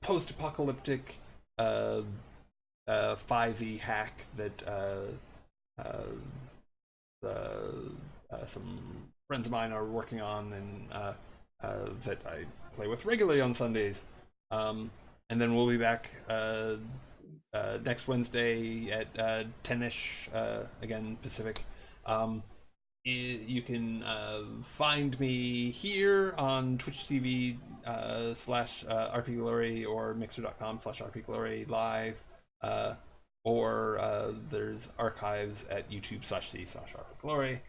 post-apocalyptic uh, 5e hack that some friends of mine are working on and that I play with regularly on Sundays. And then we'll be back next Wednesday at 10ish, again, Pacific. Um, you can find me here on Twitch TV slash RPGlory or mixer.com/RPGlory live. Or there's archives at YouTube /C/RPGlory.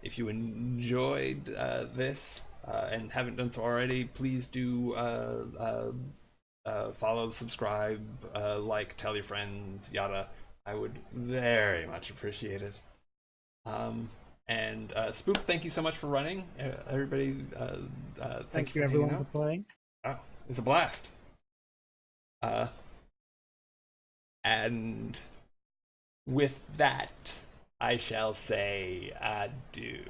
If you enjoyed this and haven't done so already, please do follow, subscribe, like, tell your friends, yada. I would very much appreciate it. And Spook, thank you so much for running. Everybody, thank Thank you you for hanging everyone out. for playing. Oh, it was a blast. Uh, and with that, I shall say adieu.